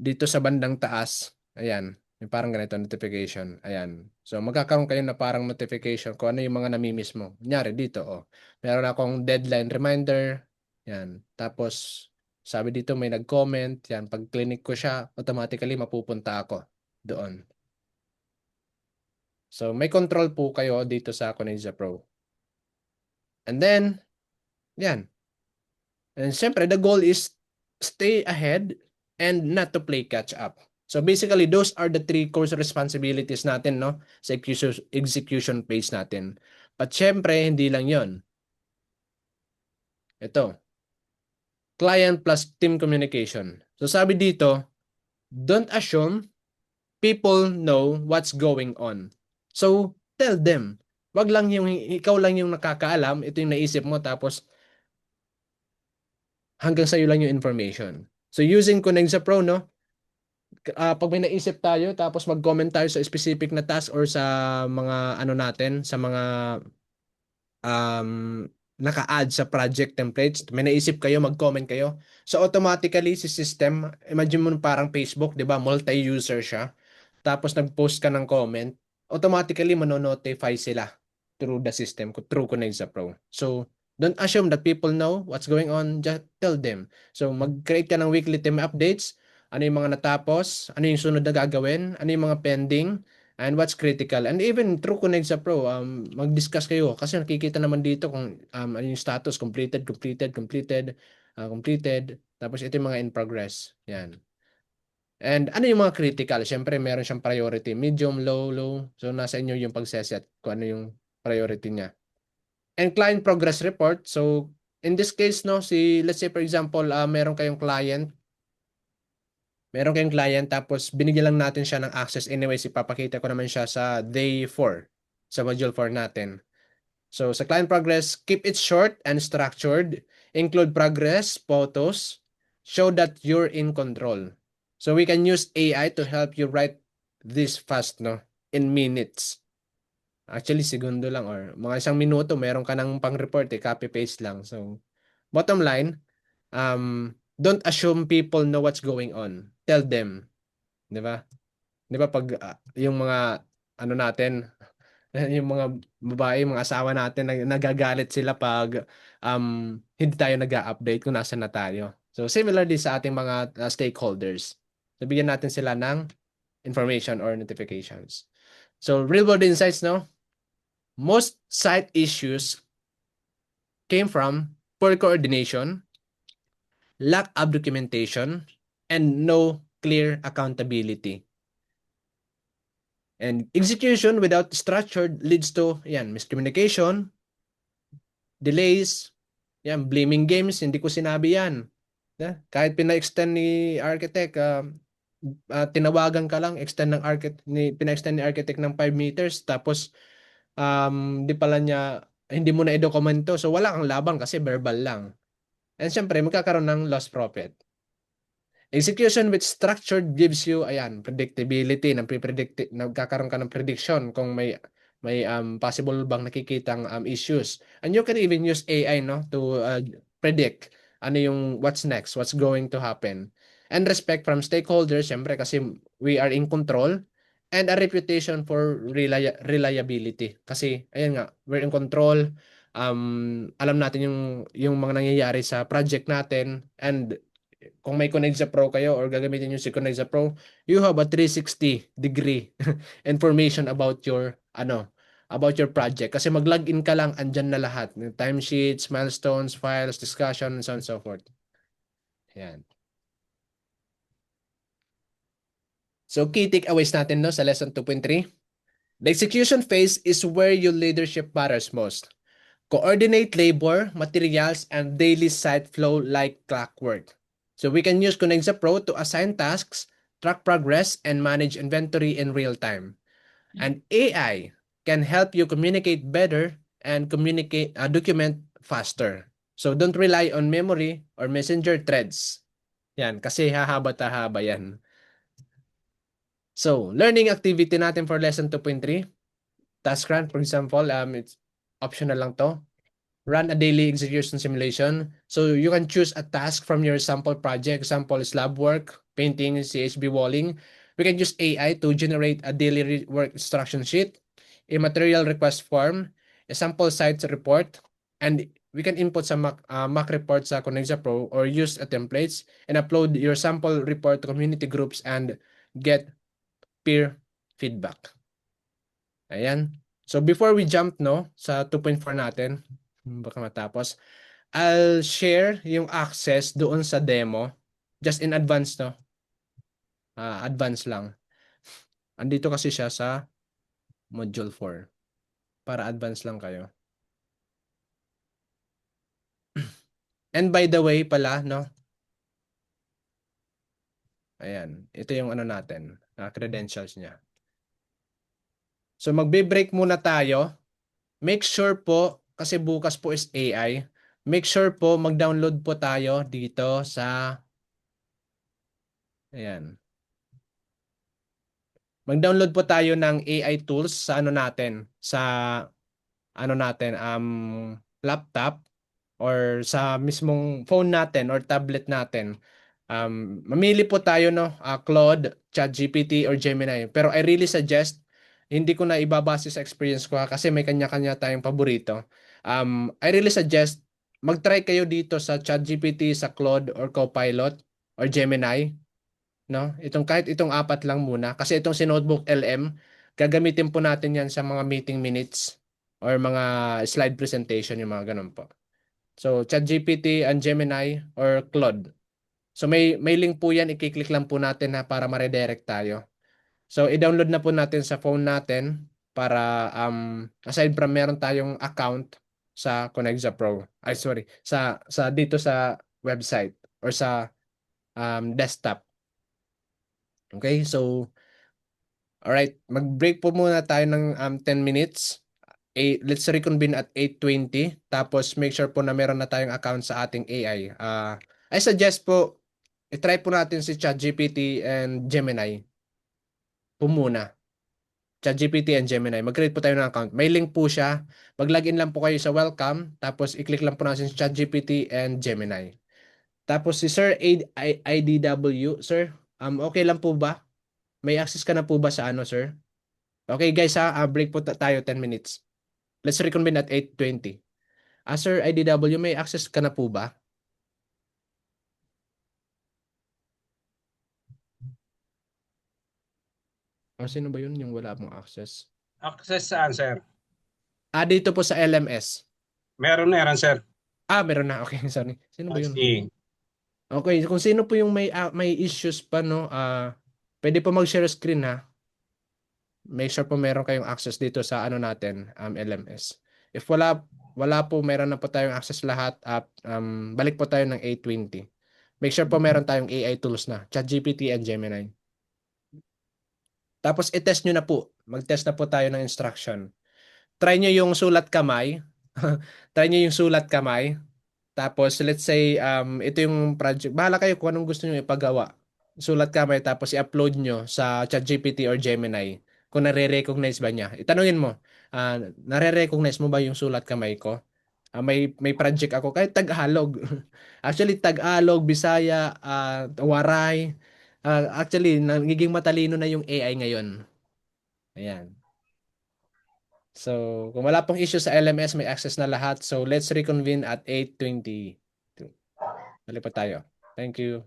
Dito sa bandang taas, ayan, yung parang ganito notification. Ayan. So magkakaroon kayo na parang notification kung ano yung mga namimiss mo. Kunyari dito, oh. Meron akong deadline reminder. Yan. Tapos sabi dito may nag-comment. Yan. Pag clinic ko siya, automatically mapupunta ako doon. So may control po kayo dito sa Koneza Pro. And then, yan. And syempre, the goal is stay ahead and not to play catch up. So basically, those are the three core responsibilities natin, no, sa execution phase natin. But syempre, hindi lang yon. Ito, client plus team communication. So sabi dito, don't assume people know what's going on. So tell them. Wag lang yung ikaw lang yung nakakaalam, ito yung naisip mo tapos hanggang sa iyo lang yung information. So using Connect sa Pro, no, pag may naisip tayo tapos mag-comment tayo sa specific na task or sa mga ano natin, sa mga um, naka-add sa project templates, may naisip kayo, mag-comment kayo. So automatically si system, imagine mo parang Facebook, 'di ba? Multi-user siya. Tapos nag-post ka ng comment, automatically mano-notify sila through the system, through Connect sa Pro. So don't assume that people know what's going on, just tell them. So mag-create ka ng weekly team updates, ano yung mga natapos, ano yung sunod na gagawin, ano yung mga pending, and what's critical. And even through Connect sa Pro, mag-discuss kayo kasi nakikita naman dito kung ano yung status, completed, completed. Tapos ito yung mga in progress. Yan. And ano yung mga critical? Siyempre, meron siyang priority. Medium, low, low. So, nasa inyo yung pagseset kung ano yung priority niya. And client progress report. So, in this case, no, let's say for example, meron kayong client tapos binigyan lang natin siya ng access. Anyways, ipapakita ko naman siya sa day 4 sa module 4 natin. So sa client progress, keep it short and structured. Include progress, photos, show that you're in control. So we can use AI to help you write this fast, no, in minutes. Actually, segundo lang or mga 1 minuto, meron ka ng pang-report, copy-paste lang. So bottom line, don't assume people know what's going on. Tell them, 'di ba? 'Di ba pag yung mga ano natin, Yung mga babae, mga asawa natin, nagagalit sila pag hindi tayo nag-update kung nasa na tayo. So similarly sa ating mga stakeholders. So bigyan natin sila ng information or notifications. So real world insights, no? Most site issues came from poor coordination, lack of documentation, and no clear accountability. And execution without structured leads to miscommunication, delays, blaming games, hindi ko sinabi yan. Kahit pina-extend ni architect, tinawagan ka lang, pina-extend ni architect ng 5 meters, tapos di pala niya, hindi mo na i-dokumento. So wala kang laban kasi verbal lang. And syempre, magkakaroon ng lost profit. Execution with structured gives you, predictability, nagkakaroon ka ng prediction kung may possible bang nakikitang issues. And you can even use AI, no, to predict ano yung what's next, what's going to happen. And respect from stakeholders, syempre kasi we are in control, and a reputation for reliability. Kasi ayan nga, we're in control. Alam natin yung mga nangyayari sa project natin, and kung may Connect sa Pro kayo or gagamitin nyo si Connect sa Pro, you have a 360-degree information about your project. Kasi mag-login ka lang, andyan na lahat. Timesheets, milestones, files, discussion, and so on and so forth. Yan. So, key takeaways natin, no, sa lesson 2.3. The execution phase is where your leadership matters most. Coordinate labor, materials, and daily site flow like clockwork. So we can use Conexa Pro to assign tasks, track progress, and manage inventory in real time. And AI can help you communicate better and document faster. So don't rely on memory or messenger threads. Yan, kasi hahaba-tahaba yan. So, learning activity natin for lesson 2.3. Task run, for example, it's optional lang to. Run a daily execution simulation. So you can choose a task from your sample project. Example, slab work, painting, CHB walling. We can use AI to generate a daily work instruction sheet, a material request form, a sample sites report, and we can input some mock report sa Conexa Pro or use a templates and upload your sample report to community groups and get peer feedback. Ayan. So before we jump, no, sa 2.4 natin, baka matapos, I'll share yung access doon sa demo just in advance, no. Advance lang. Andito kasi siya sa module 4 para advance lang kayo. And by the way pala, no. Ayan, ito yung ano natin, credentials niya. So magbe-break muna tayo. Make sure po, kasi bukas po is AI, make sure po mag-download po tayo dito sa, ayan. Mag-download po tayo ng AI tools sa laptop or sa mismong phone natin or tablet natin. Mamili po tayo, no, Claude, ChatGPT or Gemini. Pero I really suggest, hindi ko na ibabase sa experience ko kasi may kanya-kanya tayong paborito. I really suggest mag-try kayo dito sa ChatGPT, sa Claude or Copilot or Gemini, no? Kahit itong apat lang muna kasi itong si Notebook LM, gagamitin po natin 'yan sa mga meeting minutes or mga slide presentation, yung mga ganun po. So ChatGPT and Gemini or Claude. So may link po 'yan, i-click lang po natin na para ma-redirect tayo. So i-download na po natin sa phone natin para aside from meron tayong account sa Conexa Pro. Ay sorry, sa dito sa website or sa desktop. Okay, so alright, mag-break po muna tayo ng 10 minutes. Let's reconvene at 8:20. Tapos make sure po na meron na tayong account sa ating AI. I suggest po, i-try po natin si ChatGPT and Gemini po muna. ChatGPT and Gemini. Mag-create po tayo ng account. May link po siya. Mag-login lang po kayo sa welcome. Tapos i-click lang po natin si ChatGPT and Gemini. Tapos si Sir IDW. Sir, okay lang po ba? May access ka na po ba sa ano, sir? Okay guys ha, break po tayo 10 minutes. Let's reconvene at 8:20. Sir IDW, may access ka na po ba? Sino ba yun yung wala pong access? Access saan, sir? Dito po sa LMS. Meron, sir. Meron na. Okay, sorry. Sino ba yun? Sige. Okay, kung sino po yung may issues pa no, pwede po mag-share screen ha. Make sure po meron kayong access dito sa ano natin, LMS. If wala po, meron na po tayong access lahat at balik po tayo ng 8:20. Make sure po meron tayong AI tools na, ChatGPT and Gemini. Tapos i-test nyo na po. Mag-test na po tayo ng instruction. Try nyo yung sulat kamay. Try nyo yung sulat kamay. Tapos let's say ito yung project. Bahala kayo kung anong gusto niyo ipagawa. Sulat kamay tapos i-upload nyo sa ChatGPT or Gemini kung nare-recognize ba niya. Itanungin mo, nare-recognize mo ba yung sulat kamay ko? May project ako kahit Tagalog. Actually Tagalog, Bisaya, Waray. Actually nagiging matalino na yung AI ngayon. Ayan. So, kung wala pong issue sa LMS, may access na lahat. So, let's reconvene at 8:22. Balik pa tayo. Thank you.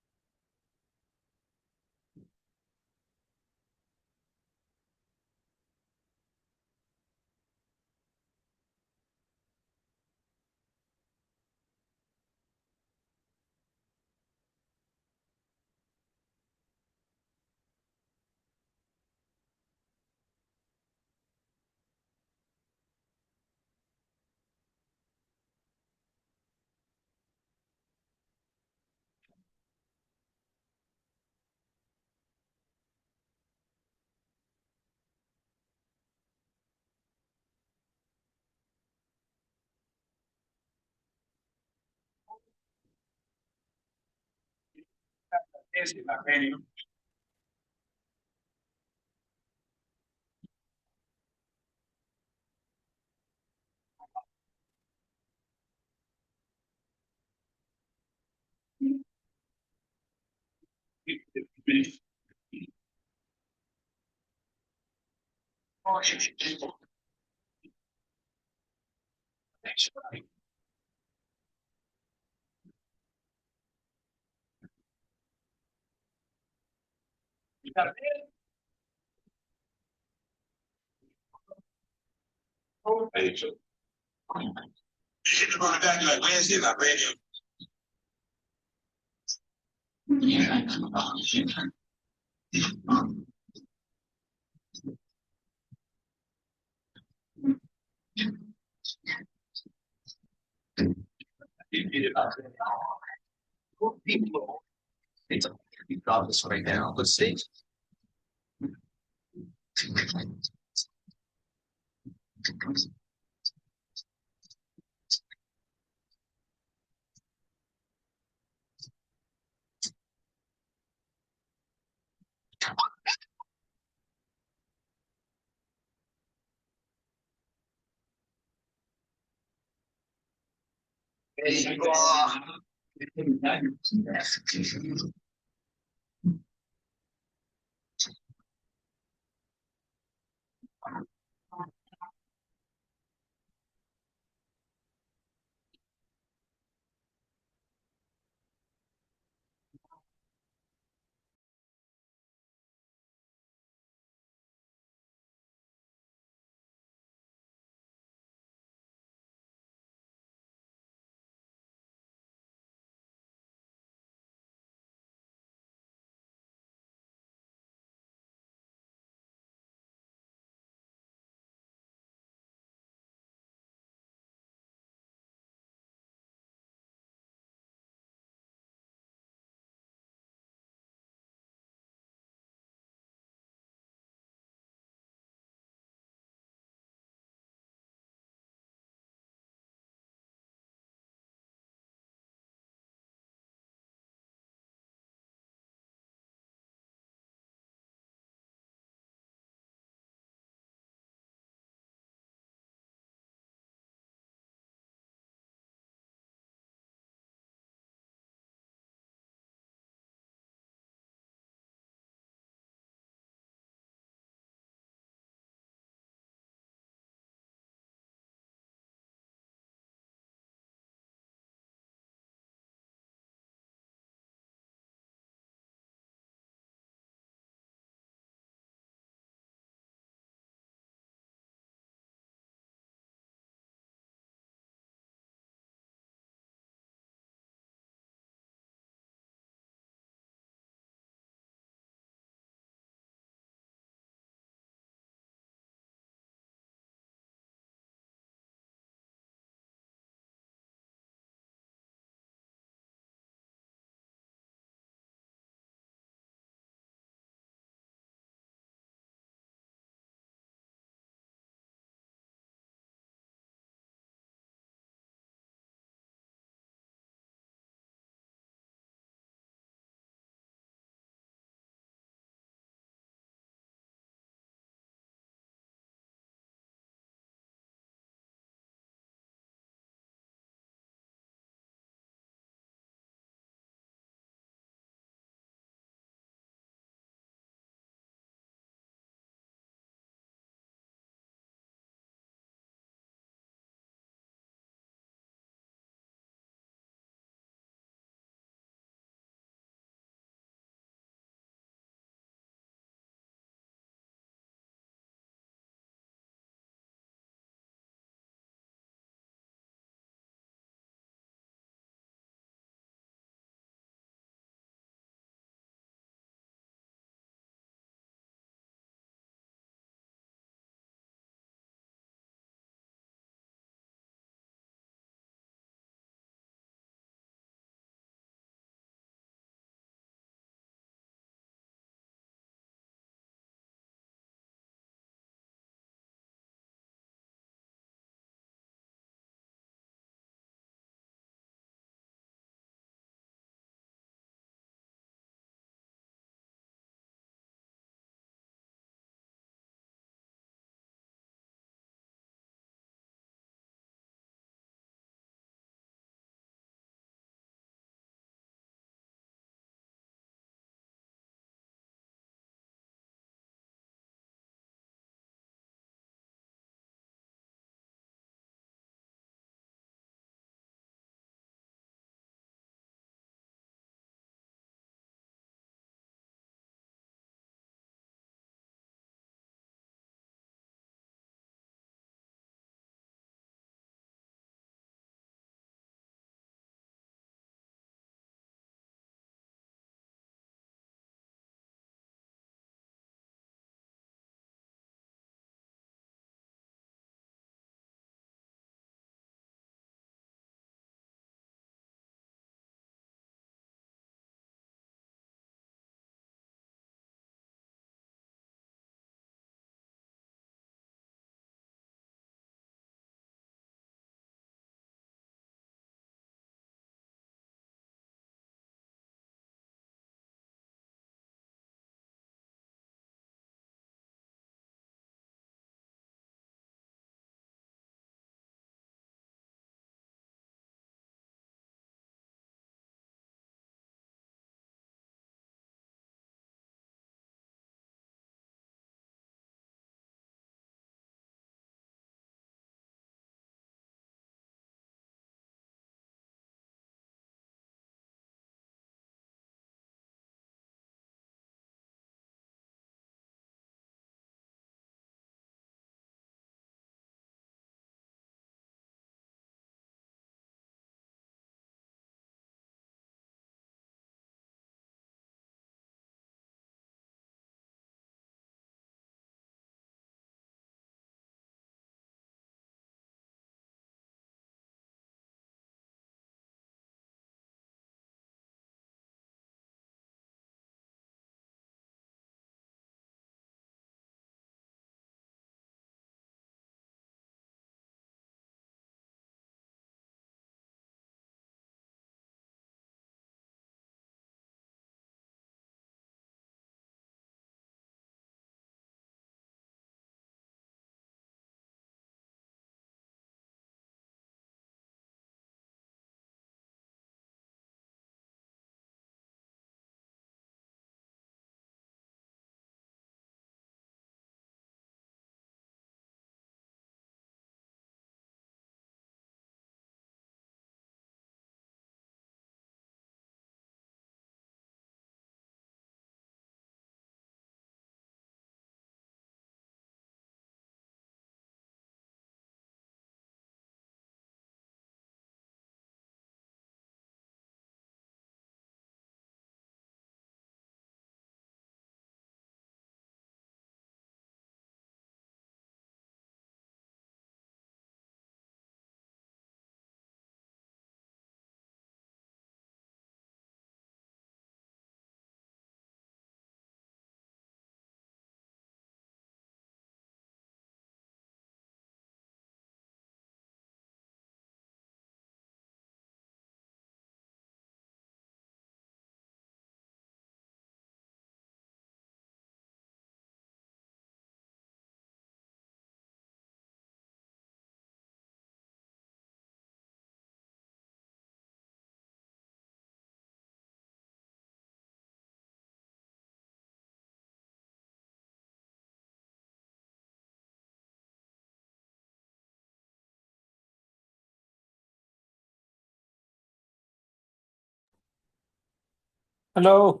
Hello.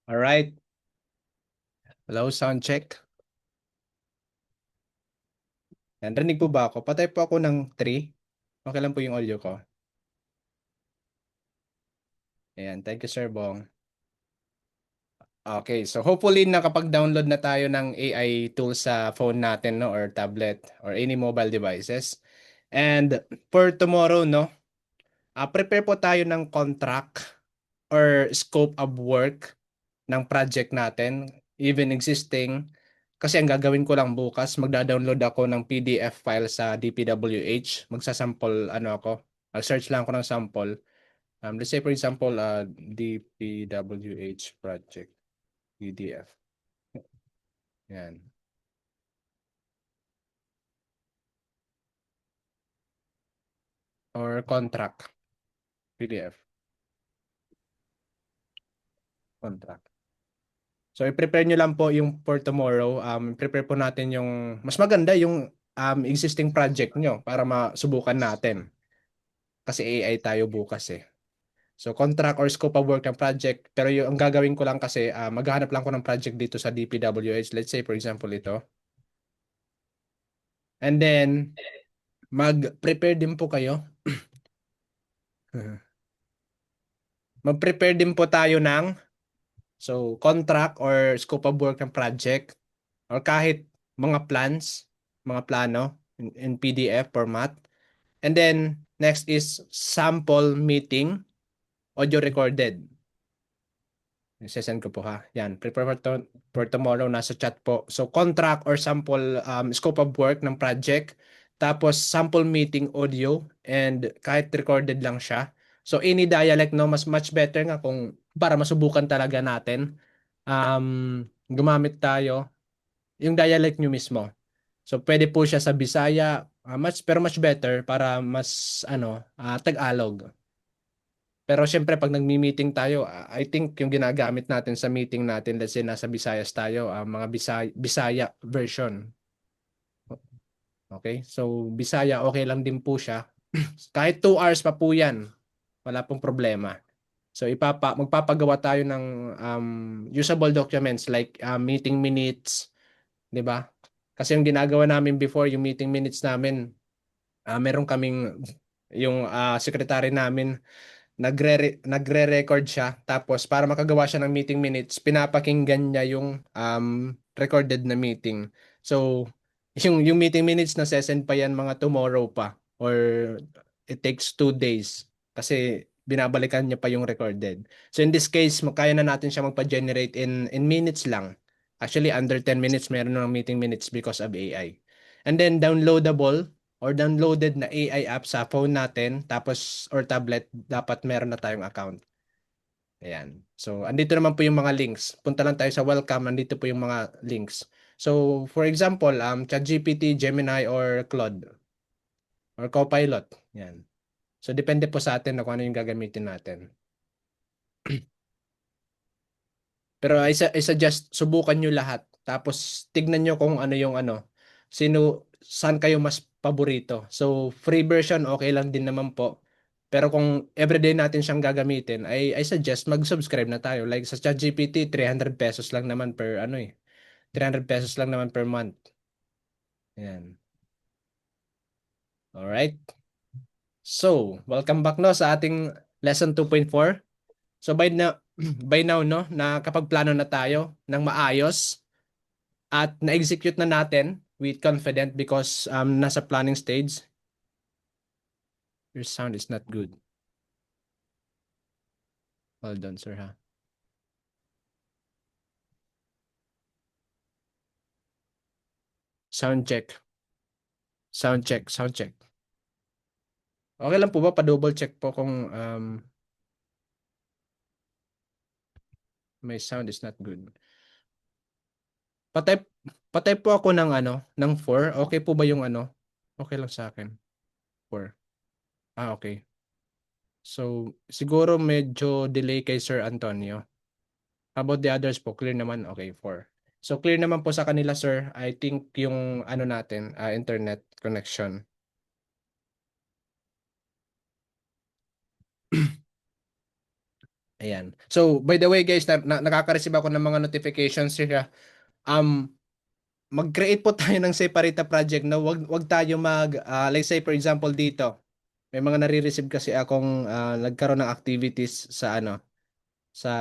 All right. Hello, sound check. Yan, rinig po ba ako? Patay po ako ng 3. Okay lang po yung audio ko. Ayan, thank you, Sir Bong. Okay, so hopefully nakapag-download na tayo ng AI tools sa phone natin, no, or tablet or any mobile devices. And for tomorrow, no, prepare po tayo ng contract or scope of work ng project natin, even existing. Kasi ang gagawin ko lang bukas, magda-download ako ng PDF file sa DPWH. Magsasample, ano ako, search lang ako ng sample. Let's say for example, DPWH project PDF. Yan. Or contract PDF. Contract. So i-prepare nyo lang po yung for tomorrow. Prepare po natin yung mas maganda yung existing project nyo para masubukan natin. Kasi AI tayo bukas eh. So contract or scope of work ng project. Pero yung ang gagawin ko lang kasi maghahanap lang ko ng project dito sa DPWH. Let's say for example ito. And then mag-prepare din po kayo. Mag-prepare din po tayo ng contract or scope of work ng project or kahit mga plans, mga plano in PDF format. And then next is sample meeting audio recorded. Sesend ko po ha. Yan, prepare for tomorrow nasa chat po. So contract or sample scope of work ng project, tapos sample meeting audio and kahit recorded lang siya. So any dialect no, mas much better nga kung para masubukan talaga natin. Gumamit tayo yung dialect nyo mismo. So pwede po siya sa Bisaya, pero much better para mas Tagalog. Pero syempre pag nagmi-meeting tayo, I think yung ginagamit natin sa meeting natin, let's say nasa Visayas tayo, mga Bisaya version. Okay? So Bisaya okay lang din po siya. Kahit 2 hours pa po 'yan, wala pong problema. So magpapagawa tayo ng usable documents like meeting minutes, 'di ba? Kasi yung ginagawa namin before, yung meeting minutes namin, meron kaming yung secretary namin nagre-record siya, tapos para makagawa siya ng meeting minutes pinapakinggan niya yung recorded na meeting. So yung meeting minutes na sesend pa yan mga tomorrow pa or it takes 2 days kasi binabalikan niya pa yung recorded. So in this case kaya na natin siya magpa-generate in minutes lang. Actually under 10 minutes meron ng meeting minutes because of AI. And then downloadable or downloaded na AI app sa phone natin, tapos or tablet, dapat meron na tayong account. Ayan. So, andito naman po yung mga links. Punta lang tayo sa welcome, andito po yung mga links. So, for example, ChatGPT, Gemini, or Claude, or Copilot. Yan. So, depende po sa atin na kung ano yung gagamitin natin. Pero I suggest subukan nyo lahat. Tapos tignan nyo kung ano yung saan kayo mas paborito. So free version okay lang din naman po. Pero kung everyday natin siyang gagamitin, I suggest mag-subscribe na tayo. Like sa ChatGPT, 300 pesos lang naman per 300 pesos lang naman per month. Ayan. Alright. So, welcome back no sa ating lesson 2.4. So by now no, nakapagplano na tayo ng maayos at na-execute na natin with confident because nasa planning stage. Your sound is not good. Hold on, sir, ha? Sound check. Sound check. Sound check. Okay lang po ba? Pa-double check po kung my sound is not good. Patay, patay po ako ng 4. Okay po ba yung Okay lang sa akin. 4. Okay. So, siguro medyo delay kay Sir Antonio. How about the others po? Clear naman? Okay, 4. So, clear naman po sa kanila, sir. I think yung natin, internet connection. Ayan. So, by the way guys, nakaka-receive ako ng mga notifications here. Um, Mag-create po tayo ng separate na project na wag tayo let's say for example dito. May mga nare-receive kasi akong nagkaroon ng activities sa sa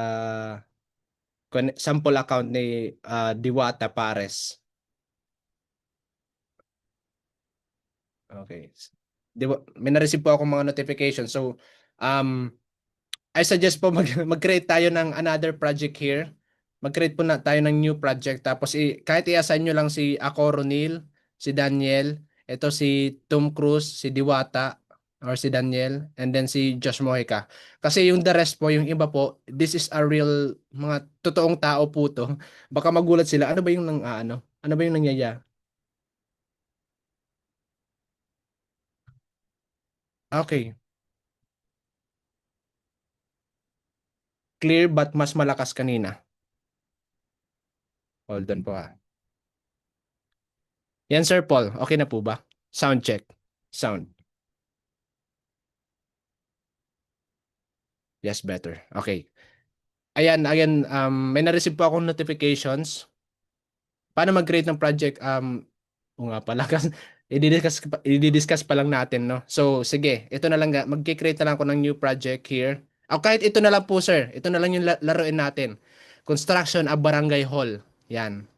sample account ni Diwata Pares. Okay. May na-receive po akong mga notification. So, um, I suggest po mag-create tayo ng another project here. Mag-create po na tayo ng new project. Tapos kahit i-assign nyo lang si ako, Ronil, si Daniel, ito si Tom Cruise, si Diwata, or si Daniel, and then si Josh Mojica. Kasi yung the rest po, yung iba po, this is a real, mga totoong tao po to. Baka magulat sila, ano ba yung ano ba yung nangyayari? Okay, clear but mas malakas kanina. Hold on po ha. Yan Sir Paul, okay na po ba? Sound check. Sound. Yes, better. Okay. Ayan, may na-receive po akong notifications. Paano mag-create ng project? O nga pala, kasi i-discuss pa lang natin, no? So, sige, ito na lang, mag-create na lang ako ng new project here. O kahit ito na lang po, sir. Ito na lang yung laruin natin. Construction a barangay hall. Yan.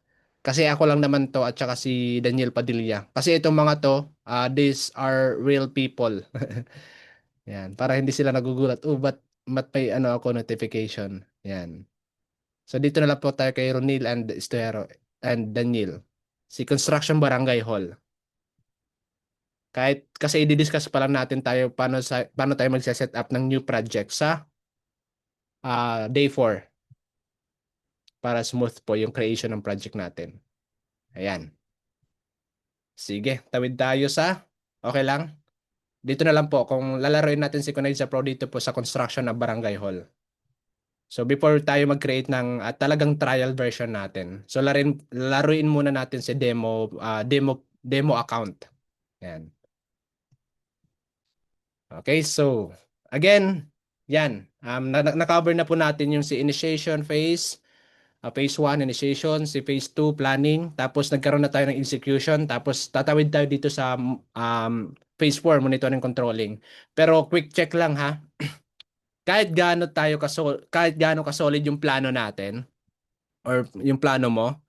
Kasi ako lang naman to at saka si Daniel Padilla. Kasi itong mga to, these are real people. Yan, para hindi sila nagugulat. Oh, ba't may ako notification? Yan. So dito na lang po tayo kay Ronil and Estero and Daniel. Si Construction Barangay Hall. Kahit kasi i-discuss pa lang natin tayo paano tayo magse-set up ng new project sa day 4 para smooth po yung creation ng project natin. Ayan. Sige, tawid tayo sa okay lang. Dito na lang po kung lalaroin natin si Connect sa Pro dito po sa construction ng Barangay Hall. So before tayo mag-create ng talagang trial version natin. So laruin muna natin si demo account. Yan. Okay, so again, yan. Na-cover na po natin yung si initiation phase, phase 1 initiation, si phase 2 planning, tapos nagkaroon na tayo ng execution, tapos tatawid tayo dito sa phase 4 monitoring controlling. Pero quick check lang ha. Kahit gaano ka-solid yung plano natin or yung plano mo,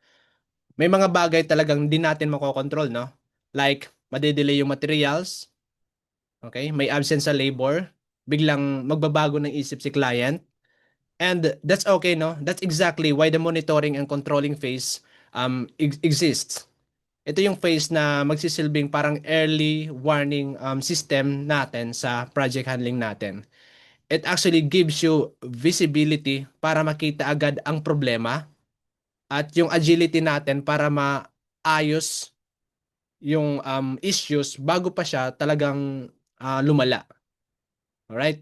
may mga bagay talagang di natin makokontrol, no? Like, madedelay yung materials, okay? May absence sa labor, biglang magbabago ng isip si client, and that's okay, no? That's exactly why the monitoring and controlling phase exists. Ito yung phase na magsisilbing parang early warning system natin sa project handling natin. It actually gives you visibility para makita agad ang problema at yung agility natin para maayos yung issues bago pa siya talagang lumala. Alright?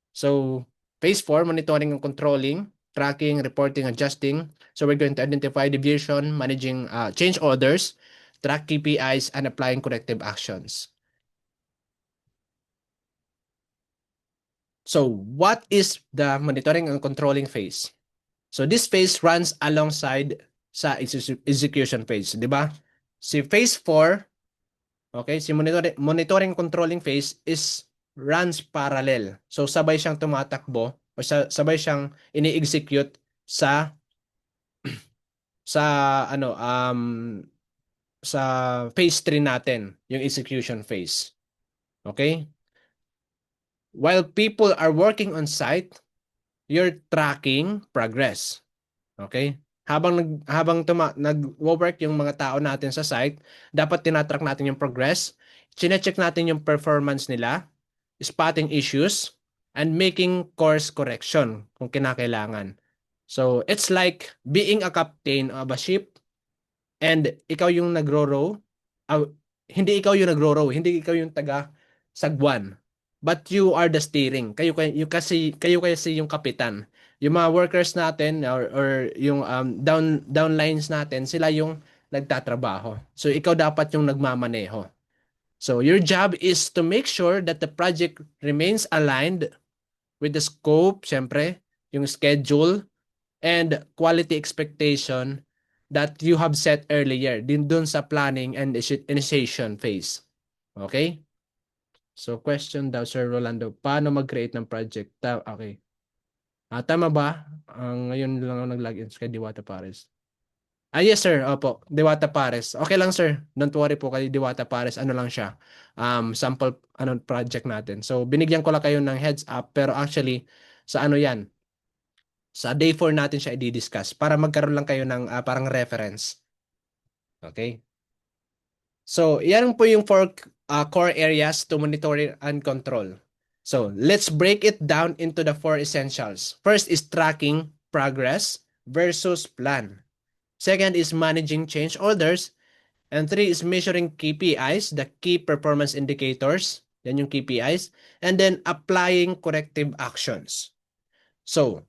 So, phase 4, monitoring and controlling, tracking, reporting, adjusting. So, we're going to identify deviation, managing change orders, track KPIs, and applying corrective actions. So, what is the monitoring and controlling phase? So, this phase runs alongside sa execution phase, di ba? Si phase 4, okay, si monitoring controlling phase is runs parallel. So sabay siyang tumatakbo o sabay siyang ini-execute sa sa ano sa phase 3 natin, yung execution phase. Okay? While people are working on site, you're tracking progress. Okay? Nag-work yung mga tao natin sa site, dapat tinatrack natin yung progress, chine-check natin yung performance nila, spotting issues, and making course correction kung kinakailangan. So, it's like being a captain of a ship and ikaw yung nagro-row. Uh, hindi ikaw yung nagro-row, hindi ikaw yung taga sagwan. But you are the steering. Kayo kasi yung kapitan. Yung mga workers natin or yung downlines natin, sila yung nagtatrabaho. So ikaw dapat yung nagmamaneho. So your job is to make sure that the project remains aligned with the scope, syempre, yung schedule, and quality expectation that you have set earlier din dun sa planning and initiation phase. Okay? So question daw, Sir Rolando, paano mag-create ng project? Okay. Tama ba? Ngayon lang ako nag-login kay Diwata Pares. Yes sir, opo. Diwata Pares. Okay lang sir. Don't worry po kay Diwata Pares. Ano lang siya? Sample project natin. So binigyan ko lang kayo ng heads up pero actually sa ano 'yan? Sa day 4 natin siya i-discuss para magkaroon lang kayo ng parang reference. Okay? So, yan po yung four core areas to monitor and control. So, let's break it down into the four essentials. First is tracking progress versus plan. Second is managing change orders. And three is measuring KPIs, the key performance indicators. Yan yung KPIs. And then applying corrective actions. So,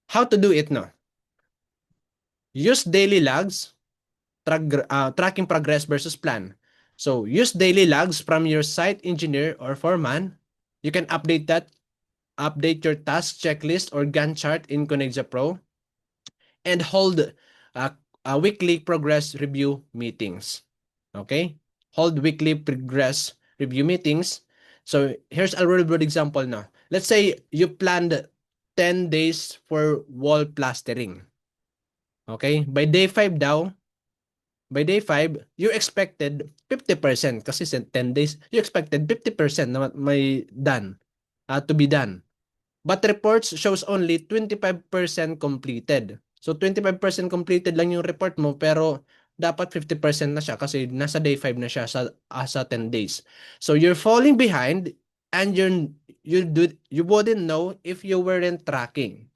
how to do it no? Use daily logs, tracking progress versus plan. So use daily logs from your site engineer or foreman. You can update your task checklist or Gantt chart in Conexia Pro, and hold weekly progress review meetings. Okay? Hold weekly progress review meetings. So here's a real world example now. Let's say you planned 10 days for wall plastering. Okay? By day 5 daw, you expected 50% kasi sa 10 days, you expected 50% na may done, to be done. But reports shows only 25% completed. So 25% completed lang yung report mo pero dapat 50% na siya kasi nasa day 5 na siya sa 10 days. So you're falling behind and you wouldn't know if you weren't tracking.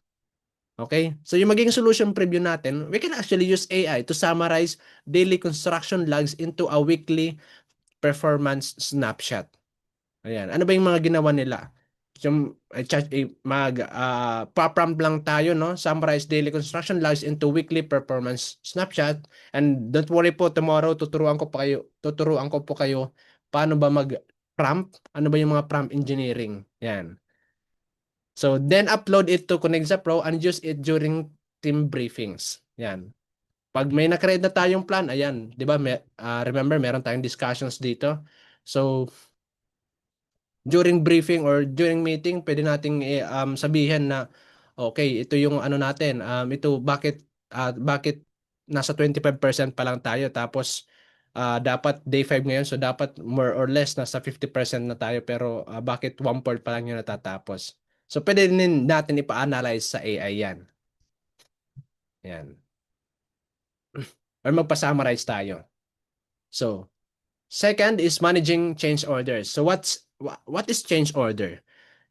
Okay? So yung magiging solution preview natin, we can actually use AI to summarize daily construction logs into a weekly performance snapshot. Ayan. Ano ba yung mga ginawa nila? Yung pa-prompt lang tayo, no? Summarize daily construction logs into weekly performance snapshot. And don't worry po, tomorrow tuturuan ko po kayo paano ba mag-prompt, ano ba yung mga prompt engineering. Yan. So then upload it to Conexia Pro and use it during team briefings. Yan. Pag may na-create na tayong plan, ayan, 'di ba? Remember meron tayong discussions dito. So during briefing or during meeting, pwede nating sabihin na okay, ito yung ano natin, ito bakit nasa 25% pa lang tayo tapos dapat day 5 ngayon so dapat more or less nasa 50% na tayo pero bakit 1/4 pa lang yung natatapos. So pwede din natin ipa-analyze sa AI yan. Yan. Or magpa-summarize tayo. So, second is managing change orders. So what is change order?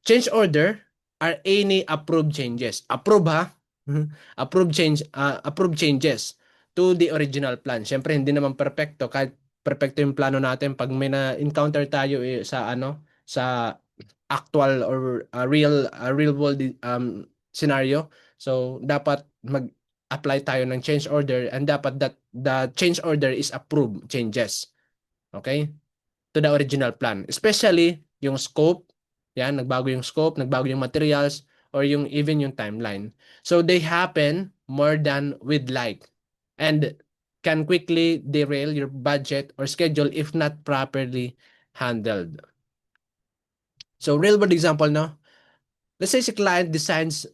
Change order are any approved changes. Approve ha? Approved changes to the original plan. Syempre hindi naman perfecto kahit perfecto yung plano natin pag may na-encounter tayo sa actual or real world scenario. So dapat mag-apply tayo ng change order and dapat that the change order is approved changes. Okay? To the original plan. Especially yung scope, yan, nagbago yung scope, nagbago yung materials, or even yung timeline. So they happen more than we'd like and can quickly derail your budget or schedule if not properly handled. So real world example, no? Let's say si client decides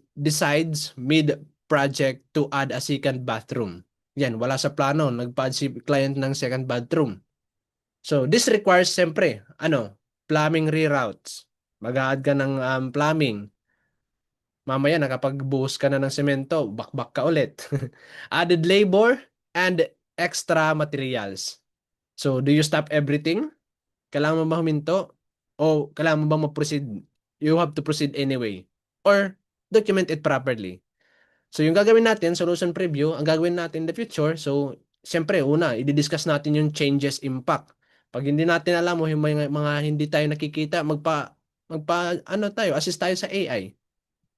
mid-project to add a second bathroom. Yan, wala sa plano, nagpa-add si client ng second bathroom. So, this requires, siyempre, plumbing reroutes. Mag-a-add ka ng plumbing. Mamaya, nakapagbuhos ka na ng semento, bakbak ka ulit. Added labor and extra materials. So, do you stop everything? Kailangan mo ba huminto? O kailangan mo ba ma-proceed? You have to proceed anyway. Or document it properly. So, yung gagawin natin, solution preview, ang gagawin natin in the future, so, siyempre, una, i-discuss natin yung changes impact. Pag hindi natin alam mo yung mga hindi tayo nakikita, assist tayo sa AI.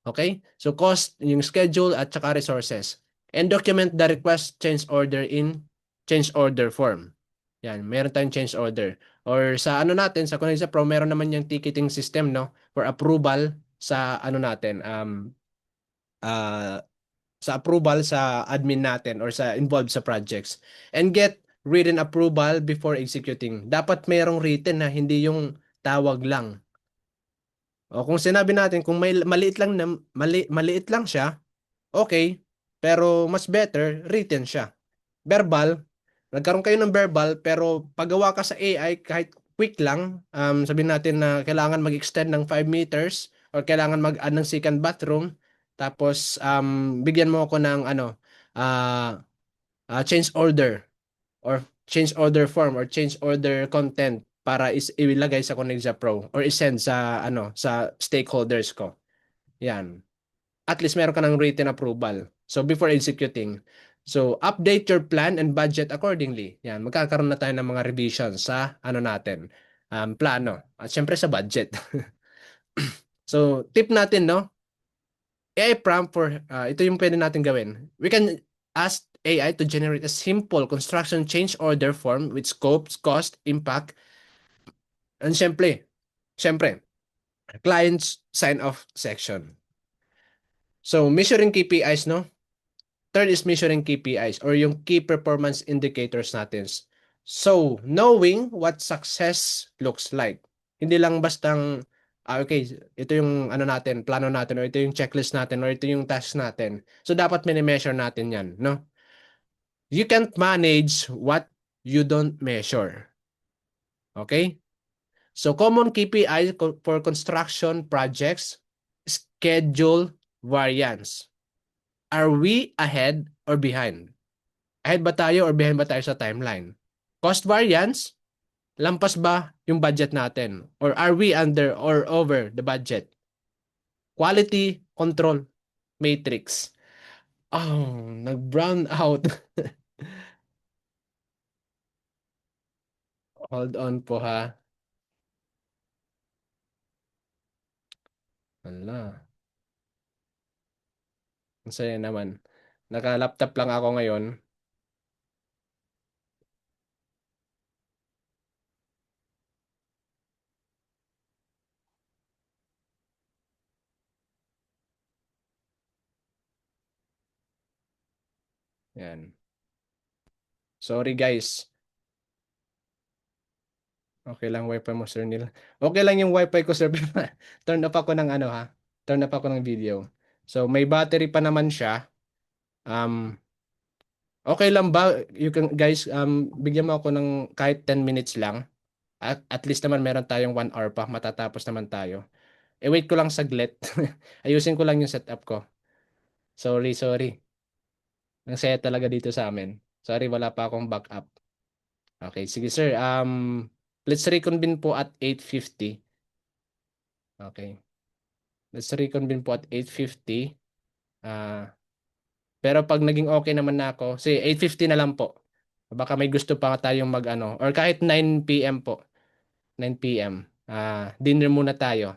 Okay? So cost, yung schedule at saka resources. And document the request change order in change order form. Yan, meron tayong change order. Or sa natin, sa Conexia Pro, meron naman yung ticketing system, no? For approval sa ano natin, uh, sa approval sa admin natin or sa involved sa projects. And get written approval before executing. Dapat mayroong written na hindi yung tawag lang. O kung sinabi natin kung may maliit lang na maliit lang siya, okay, pero mas better written siya. Verbal, nagkaroon kayo ng verbal pero paggawa ka sa AI kahit quick lang, sabihin natin na kailangan mag-extend ng 5 meters or kailangan mag-add ng second bathroom, tapos bigyan mo ako ng ano, ah change order or change order form or change order content para ilagay sa Konigza Pro or isend sa ano sa stakeholders ko. Yan. At least meron ka ng written approval. So before executing. So update your plan and budget accordingly. Yan, magkakaroon na tayo ng mga revisions sa ano natin, plano. At syempre sa budget. So tip natin, no? AI prompt for ito yung pwede natin gawin. We can ask AI to generate a simple construction change order form with scopes, cost, impact, and syempre, client's sign-off section. So, measuring KPIs, no? Third is measuring KPIs or yung key performance indicators natin. So, knowing what success looks like. Hindi lang bastang, okay, ito yung ano natin, plano natin, o ito yung checklist natin, or ito yung task natin. So, dapat mini-measure natin yan, no? You can't manage what you don't measure. Okay? So, common KPI for construction projects, schedule variance. Are we ahead or behind? Ahead ba tayo or behind ba tayo sa timeline? Cost variance, lampas ba yung budget natin? Or are we under or over the budget? Quality control matrix. Oh, nag-brown out. Hold on po ha. Ala, ang saya naman. Naka-laptop lang ako ngayon. Yan. Sorry guys. Okay lang wifi mo, Sir Neil. Okay lang yung wifi ko, Sir. Turn up ako ng ano ha. Turn up ako ng video. So may battery pa naman siya. Um, okay lang ba? You can, guys, bigyan mo ako ng kahit 10 minutes lang. At least naman meron tayong 1 hour pa. Matatapos naman tayo. Wait ko lang saglit. Ayusin ko lang yung setup ko. Sorry. Ang saya talaga dito sa amin. Sorry, wala pa akong backup. Okay, sige sir. Let's reconvene po at 8:50. Okay. Let's reconvene po at 8:50. Ah, pero pag naging okay naman na ako, say 8:50 na lang po. Baka may gusto pa tayong mag-ano or kahit 9 PM po. 9 PM. Dinner muna tayo.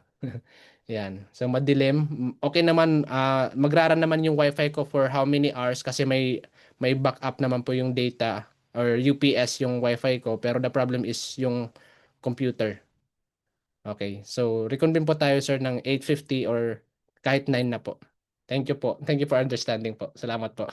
Yan. So madilim. Okay naman, magrara naman yung wifi ko for how many hours kasi may backup naman po yung data or UPS yung wifi ko pero the problem is yung computer. Okay. So reconvene po tayo sir ng 8:50 or kahit 9 na po. Thank you po. Thank you for understanding po. Salamat po.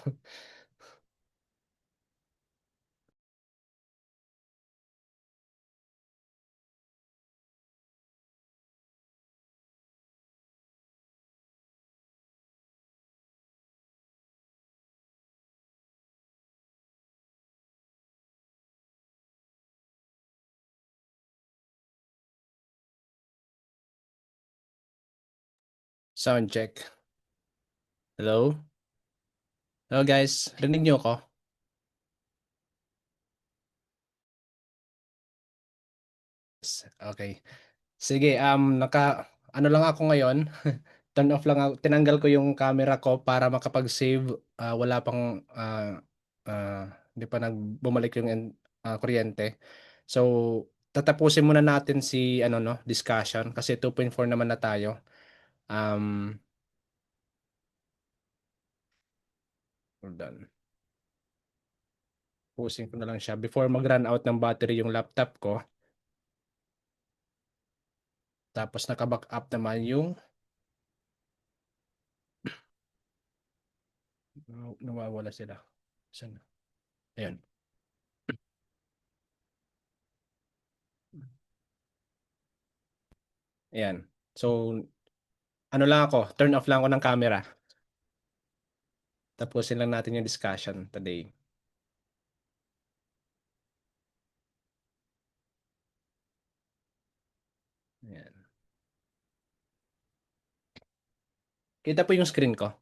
Sound check. Hello? Hello guys. Rinig niyo ako? Okay. Sige, ano lang ako ngayon. Turn off lang ako. Tinanggal ko yung camera ko para makapag-save. Wala pang hindi pa bumalik yung kuryente. So, tatapusin muna natin si ano no, discussion kasi 2.4 naman na tayo. Um, Hold on. Tapusin ko na lang siya before mag-run out ng battery yung laptop ko. Tapos naka-back up naman yung Nawawala sila. Saan? Ayan. Ayan. So, ano lang ako, turn off lang ako ng camera. Tapusin lang natin yung discussion today. Ayan. Kita po yung screen ko,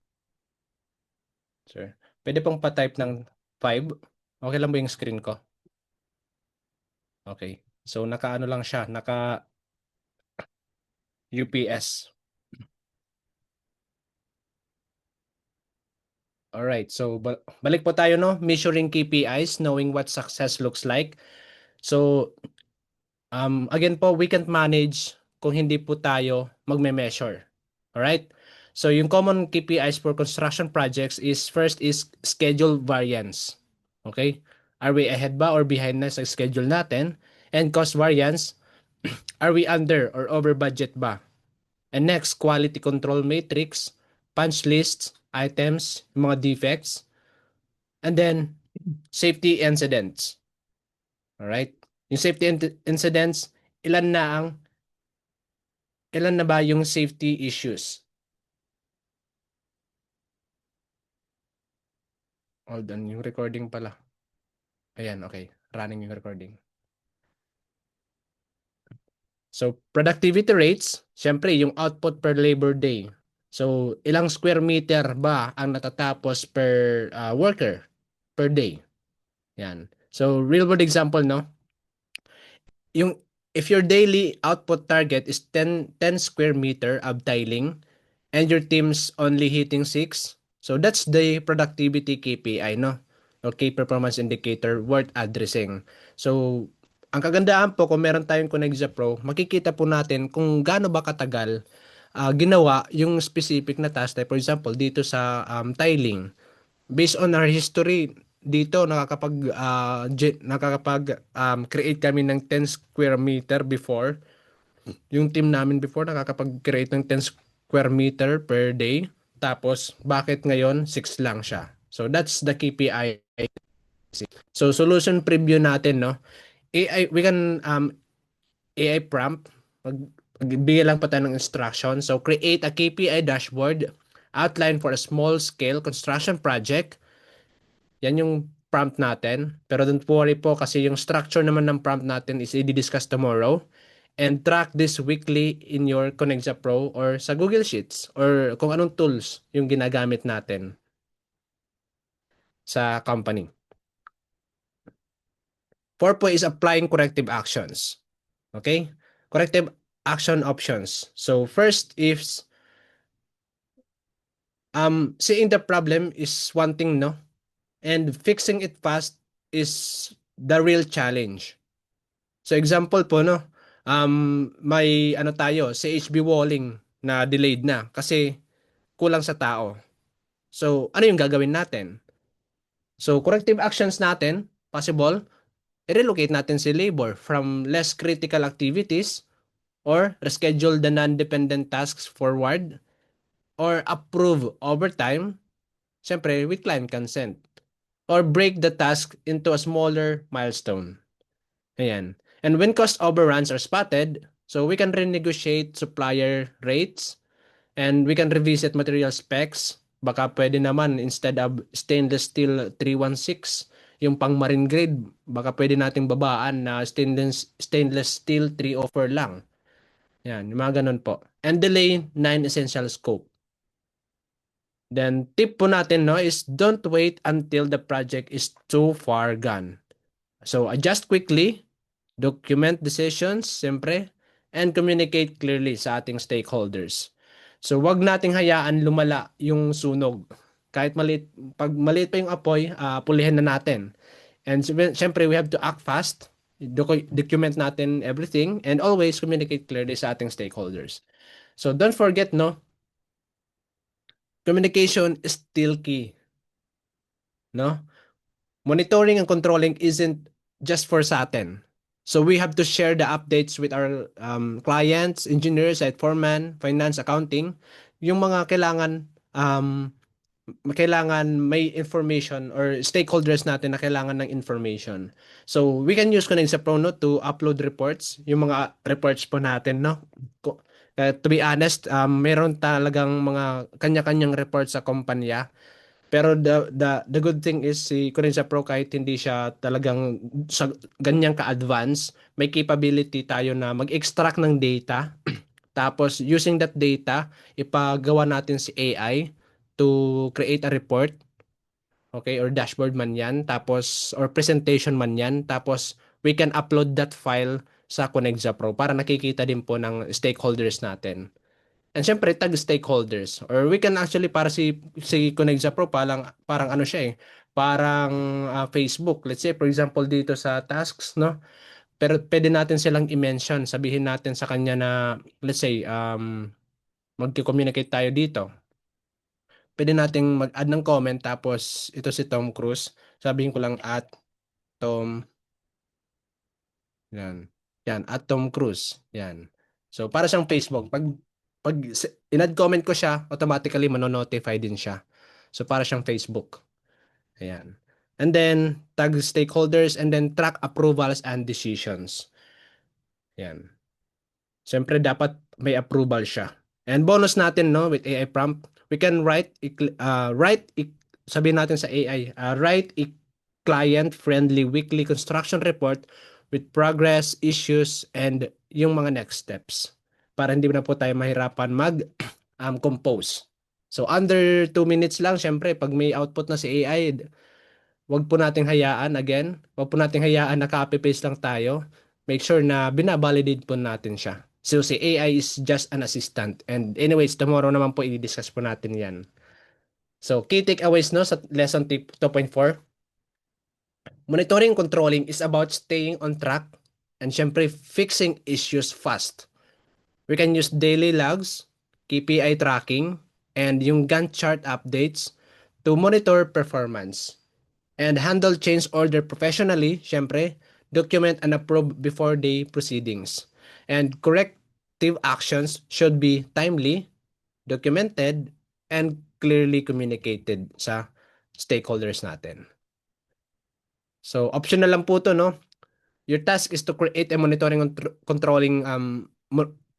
sir. Pwede pong pa-type ng 5. Okay lang ba yung screen ko? Okay. So, naka-ano lang siya, naka-UPS. Alright, so balik po tayo, no? Measuring KPIs, knowing what success looks like. So, again po, we can't manage kung hindi po tayo magme-measure. Alright? So, yung common KPIs for construction projects is first is schedule variance. Okay? Are we ahead ba or behind na sa schedule natin? And cost variance, are we under or over budget ba? And next, quality control matrix, punch lists, items, mga defects, and then safety incidents. Alright? Yung safety incidents, ilan na ang ilan na ba yung safety issues? Hold on, yung recording pala. Ayan, okay. Running yung recording. So, productivity rates, syempre, yung output per labor day. So, ilang square meter ba ang natatapos per worker per day? Yan. So, real world example, no? Yung if your daily output target is 10 square meter of tiling and your team's only hitting 6, so that's the productivity KPI, no? O key performance indicator worth addressing. So, ang kagandahan po kung meron tayong Conexia Pro, makikita po natin kung gaano ba katagal ginawa yung specific na task. Like for example, dito sa tiling, based on our history, dito nakakapag create kami ng 10 square meter before. Yung team namin before nakakapag-create ng 10 square meter per day. Tapos bakit ngayon 6 lang siya? So that's the KPI. So solution preview natin, no. We can AI prompt, magbigay lang pa tayo ng instruction. So create a KPI dashboard outline for a small scale construction project. Yan yung prompt natin. Pero don't worry po kasi yung structure naman ng prompt natin is i-discuss tomorrow. And track this weekly in your Conexia Pro or sa Google Sheets or kung anong tools yung ginagamit natin sa company. 4 po is applying corrective actions. Okay? Corrective action options. So first is seeing the problem is one thing, no? And fixing it fast is the real challenge. So example po, no, may ano tayo, CHB walling na delayed na kasi kulang sa tao. So ano yung gagawin natin? So corrective actions natin, possible, i-relocate natin si labor from less critical activities or reschedule the non-dependent tasks forward or approve overtime, syempre with client consent, or break the task into a smaller milestone. Ayan. And when cost overruns are spotted, so we can renegotiate supplier rates and we can revisit material specs. Baka pwede naman instead of stainless steel 316, yung pang marine grade, baka pwede nating babaan na stainless steel 304 lang. Yan, yung mga ganun po. And delay 9 essential scope. Then tip po natin, no, is don't wait until the project is too far gone. So adjust quickly, document decisions, siyempre, and communicate clearly sa ating stakeholders. So wag nating hayaan lumala yung sunog. Kahit maliit, pag maliit pa yung apoy, pulihan na natin. And siyempre, we have to act fast, document natin everything, and always communicate clearly sa ating stakeholders. So don't forget, no, communication is still key. No? Monitoring and controlling isn't just for sa atin. So we have to share the updates with our clients, engineers, site foreman, finance, accounting, yung mga kailangan kailangan may information or stakeholders natin na kailangan ng information. So, we can use Connect sa Prono to upload reports, yung mga reports po natin, no? To be honest, meron talagang mga kanya-kanyang reports sa kumpanya. Pero the good thing is si Connect Pro kahit hindi siya talagang sa ganyang ka-advance, may capability tayo na mag-extract ng data. Tapos, using that data, ipagawa natin si AI to create a report, okay, or dashboard man yan, tapos, or presentation man yan, tapos, we can upload that file sa Connect Pro para nakikita din po ng stakeholders natin. And syempre, tag stakeholders. Or we can actually, para si Connect Pro, parang ano siya eh, parang Facebook. Let's say, for example, dito sa tasks, no? Pero pwede natin silang i-mention. Sabihin natin sa kanya na, let's say, magki-communicate tayo dito. Pwede nating mag-add ng comment tapos ito si Tom Cruise. Sabihin ko lang at Tom, yan. Yan, at Tom Cruise. Yan. So, para siyang Facebook. Pag in-add comment ko siya, automatically mano-notify din siya. So, para siyang Facebook. Ayan. And then, tag stakeholders and then track approvals and decisions. Yan. Siyempre dapat may approval siya. And bonus natin no with AI prompt, we can sabihin natin sa AI, write a client-friendly weekly construction report with progress, issues, and yung mga next steps. Para hindi na po tayo mahirapan mag compose. So under 2 minutes lang, syempre pag may output na si AI, wag po nating hayaan again, wag po nating hayaan na copy-paste lang tayo. Make sure na binabalidate po natin siya. So si AI is just an assistant. And anyways, tomorrow naman po i-discuss po natin yan. So key takeaways no sa lesson 2.4. Monitoring and controlling is about staying on track and syempre fixing issues fast. We can use daily logs, KPI tracking, and yung Gantt chart updates to monitor performance. And handle change order professionally, syempre, document and approve before the proceedings. And corrective actions should be timely, documented, and clearly communicated sa stakeholders natin. So, optional lang po to, no? Your task is to create a monitoring and controlling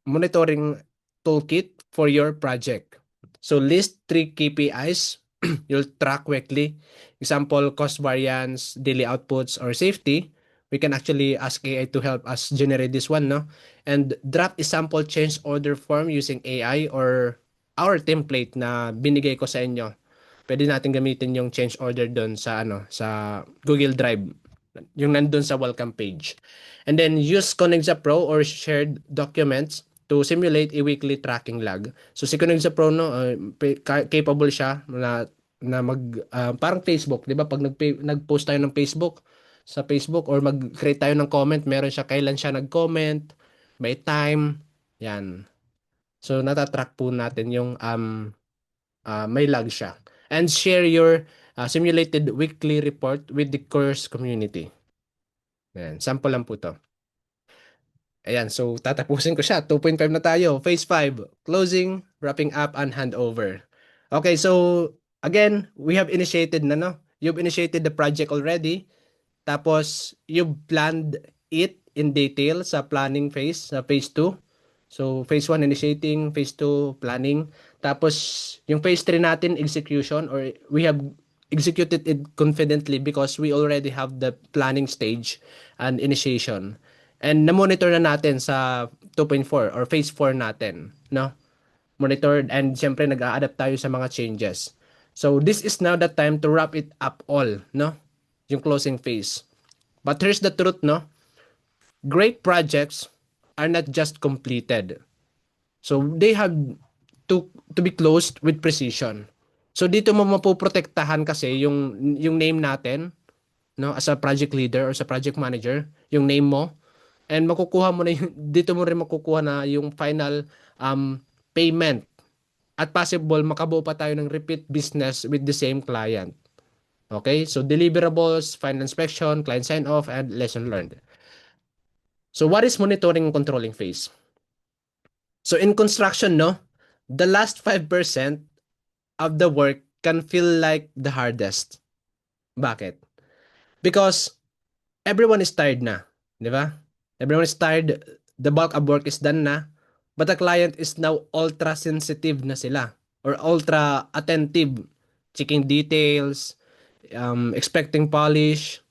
monitoring toolkit for your project. So, list 3 KPIs you'll track weekly. Example, cost variance, daily outputs, or safety. We can actually ask AI to help us generate this one, no? And draft a sample change order form using AI or our template na binigay ko sa inyo. Pwede natin gamitin yung change order doon sa sa Google Drive, yung nandun sa welcome page. And then use Connect Pro or shared documents to simulate a weekly tracking log. So si Connect Pro no capable siya na mag parang Facebook, 'di ba? Pag nag-post tayo ng Facebook sa Facebook or mag-create tayo ng comment, meron siya kailan siya nag-comment, may time, 'yan. So natatrack po natin yung may log siya. And share your simulated weekly report with the course community. Ayan, sample lang po to. Ayan, so tatapusin ko siya. 2.5 na tayo. Phase 5, closing, wrapping up, and handover. Okay, so again, we have initiated na, no? You've initiated the project already. Tapos, you've planned it in detail sa planning phase, sa phase 2. So, phase 1, initiating. Phase 2, planning. Tapos, yung phase 3 natin, execution, or we have executed it confidently because we already have the planning stage and initiation. And na-monitor na natin sa 2.4 or phase 4 natin, no? Monitored and siyempre nag-a-adapt tayo sa mga changes. So, this is now the time to wrap it up all, no? Yung closing phase. But here's the truth, no? Great projects are not just completed. So, they have to be closed with precision. So, dito mo mapoprotektahan kasi yung name natin, no, as a project leader or sa project manager, yung name mo, and makukuha mo na yung, dito mo rin makukuha na yung final payment. At possible, makabuo pa tayo ng repeat business with the same client. Okay? So, deliverables, final inspection, client sign-off, and lesson learned. So, what is monitoring and controlling phase? So, in construction, no, the last 5% of the work can feel like the hardest. Bakit? Because everyone is tired na, di ba? Everyone is tired, the bulk of work is done na, but the client is now ultra sensitive na sila or ultra attentive, checking details, expecting polish,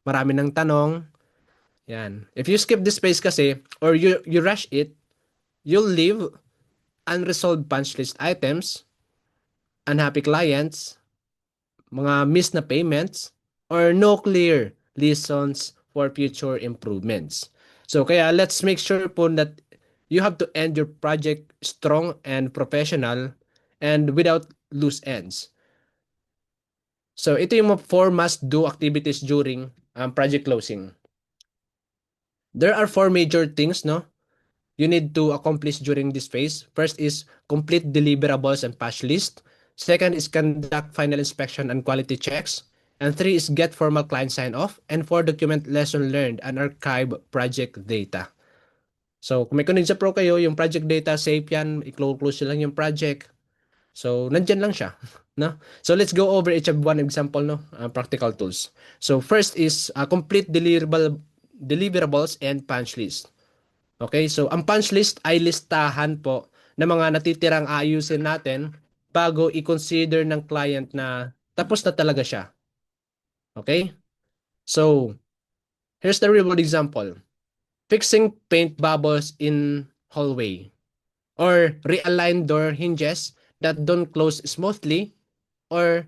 marami ng tanong. Yan. If you skip this phase kasi or you rush it, you'll leave unresolved punch list items, unhappy clients, mga missed na payments, or no clear lessons for future improvements. So kaya let's make sure po that you have to end your project strong and professional and without loose ends. So ito yung mga 4 must-do activities during project closing. There are 4 major things, no, you need to accomplish during this phase. First is complete deliverables and patch list. Second is conduct final inspection and quality checks. And 3 is get formal client sign-off. And 4, document lesson learned and archive project data. So, kung may Conigsa Pro kayo, yung project data, safe yan, i-close lang yung project. So, nandyan lang siya. No? So, let's go over each of one example, no? Practical tools. So, first is complete deliverables and punch list. Okay, so ang punch list ay listahan po ng mga natitirang ayusin natin bago i-consider ng client na tapos na talaga siya. Okay? So, here's the real world example. Fixing paint bubbles in hallway or realign door hinges that don't close smoothly or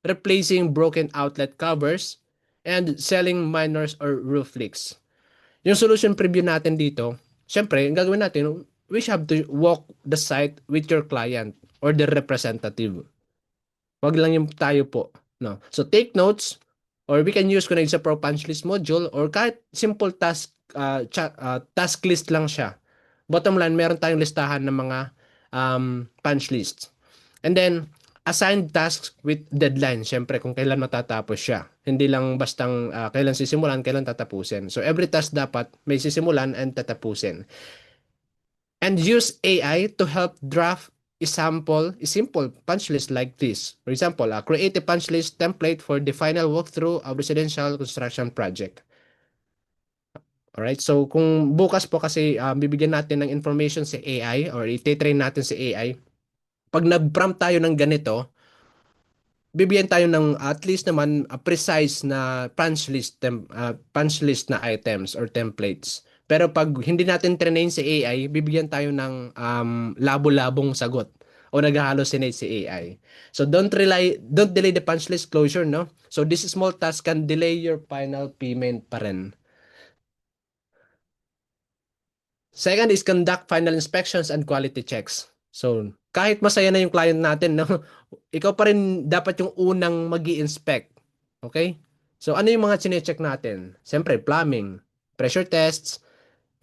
replacing broken outlet covers and selling minors or roof leaks. Yung solution preview natin dito, syempre, ang gagawin natin, we have to walk the site with your client or the representative. Wag lang yung tayo po. No? So take notes or we can use Conigsa Pro punch list module or kahit simple task list lang siya. Bottom line, meron tayong listahan ng mga punch lists. And then, assign tasks with deadline. Siyempre, kung kailan matatapos siya. Hindi lang bastang kailan sisimulan, kailan tatapusin. So, every task dapat may sisimulan and tatapusin. And use AI to help draft a simple punch list like this. For example, create a punch list template for the final walkthrough of residential construction project. Alright, so kung bukas po kasi bibigyan natin ng information si AI or i-train natin si AI, pag nag-prompt tayo ng ganito, bibigyan tayo ng at least naman precise na punch list na items or templates. Pero pag hindi natin train si AI, bibigyan tayo ng labo-labong sagot o nag-hallucinate si AI. So don't delay the punch list closure, no? So this small task can delay your final payment pa rin. Second is conduct final inspections and quality checks. So, kahit masaya na yung client natin, no, ikaw pa rin dapat yung unang mag-i-inspect. Okay? So, ano yung mga chine-check natin? Siyempre, plumbing, pressure tests,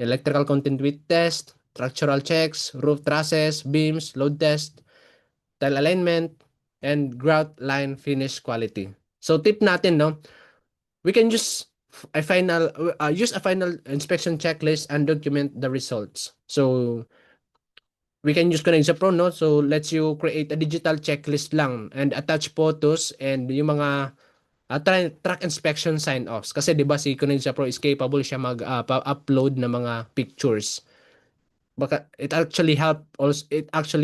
electrical conduit test, structural checks, roof trusses, beams, load test, tile alignment, and grout line finish quality. So, tip natin, no, we can use a final inspection checklist and document the results. So we can use Conigsa Pro, no? So let's you create a digital checklist lang and attach photos and yung mga track inspection sign-offs. Kasi 'di ba si Conigsa Pro is capable siya mag-upload ng mga pictures. Baka it actually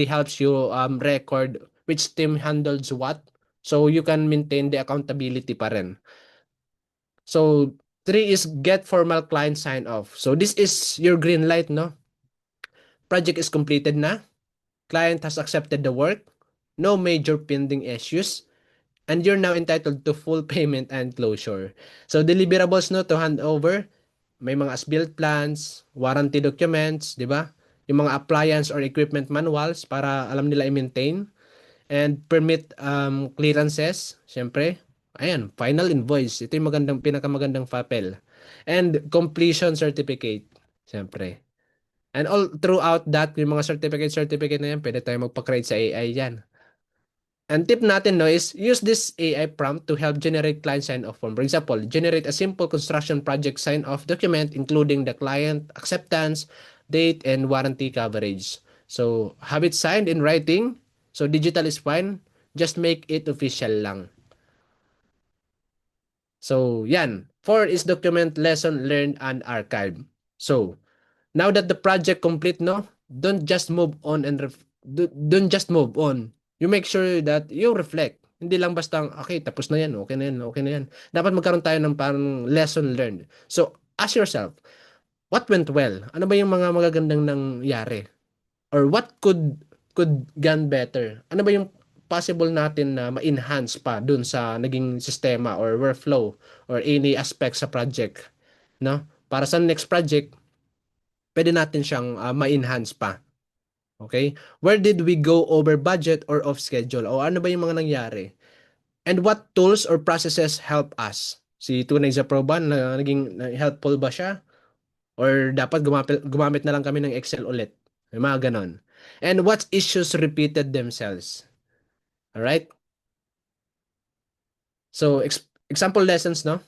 helps you record which team handles what. So you can maintain the accountability pa rin. So, 3 is get formal client sign-off. So, this is your green light, no? Project is completed na. Client has accepted the work. No major pending issues. And you're now entitled to full payment and closure. So, deliverables, no, to hand over. May mga as-built plans, warranty documents, di ba? Yung mga appliance or equipment manuals para alam nila i-maintain. And permit clearances, syempre. Ayan, final invoice. Ito yung pinakamagandang papel. And completion certificate, syempre. And all throughout that, yung mga certificate na yan, pwede tayo magpa-create sa AI yan. And tip natin, no, is use this AI prompt to help generate client sign-off form. For example, generate a simple construction project sign-off document including the client acceptance, date, and warranty coverage. So, have it signed in writing. So, digital is fine. Just make it official lang. So, yan. 4 is document lesson learned and archive. So, now that the project complete, no, don't just move on and don't just move on. You make sure that you reflect. Hindi lang basta, okay, tapos na yan, okay na yan, okay na yan. Dapat magkaroon tayo ng parang lesson learned. So, ask yourself, what went well? Ano ba yung mga magagandang nangyari? Or what could gone better? Ano ba yung possible natin na ma-enhance pa dun sa naging sistema or workflow or any aspect sa project, no? Para sa next project, pwede natin siyang ma-enhance pa. Okay? Where did we go over budget or off schedule? O ano ba yung mga nangyari? And what tools or processes help us? Si Tunay sa Pro ba, naging helpful ba siya? Or dapat gumamit na lang kami ng Excel ulit? May mga ganon. And what issues repeated themselves? Alright? So, example lessons, no?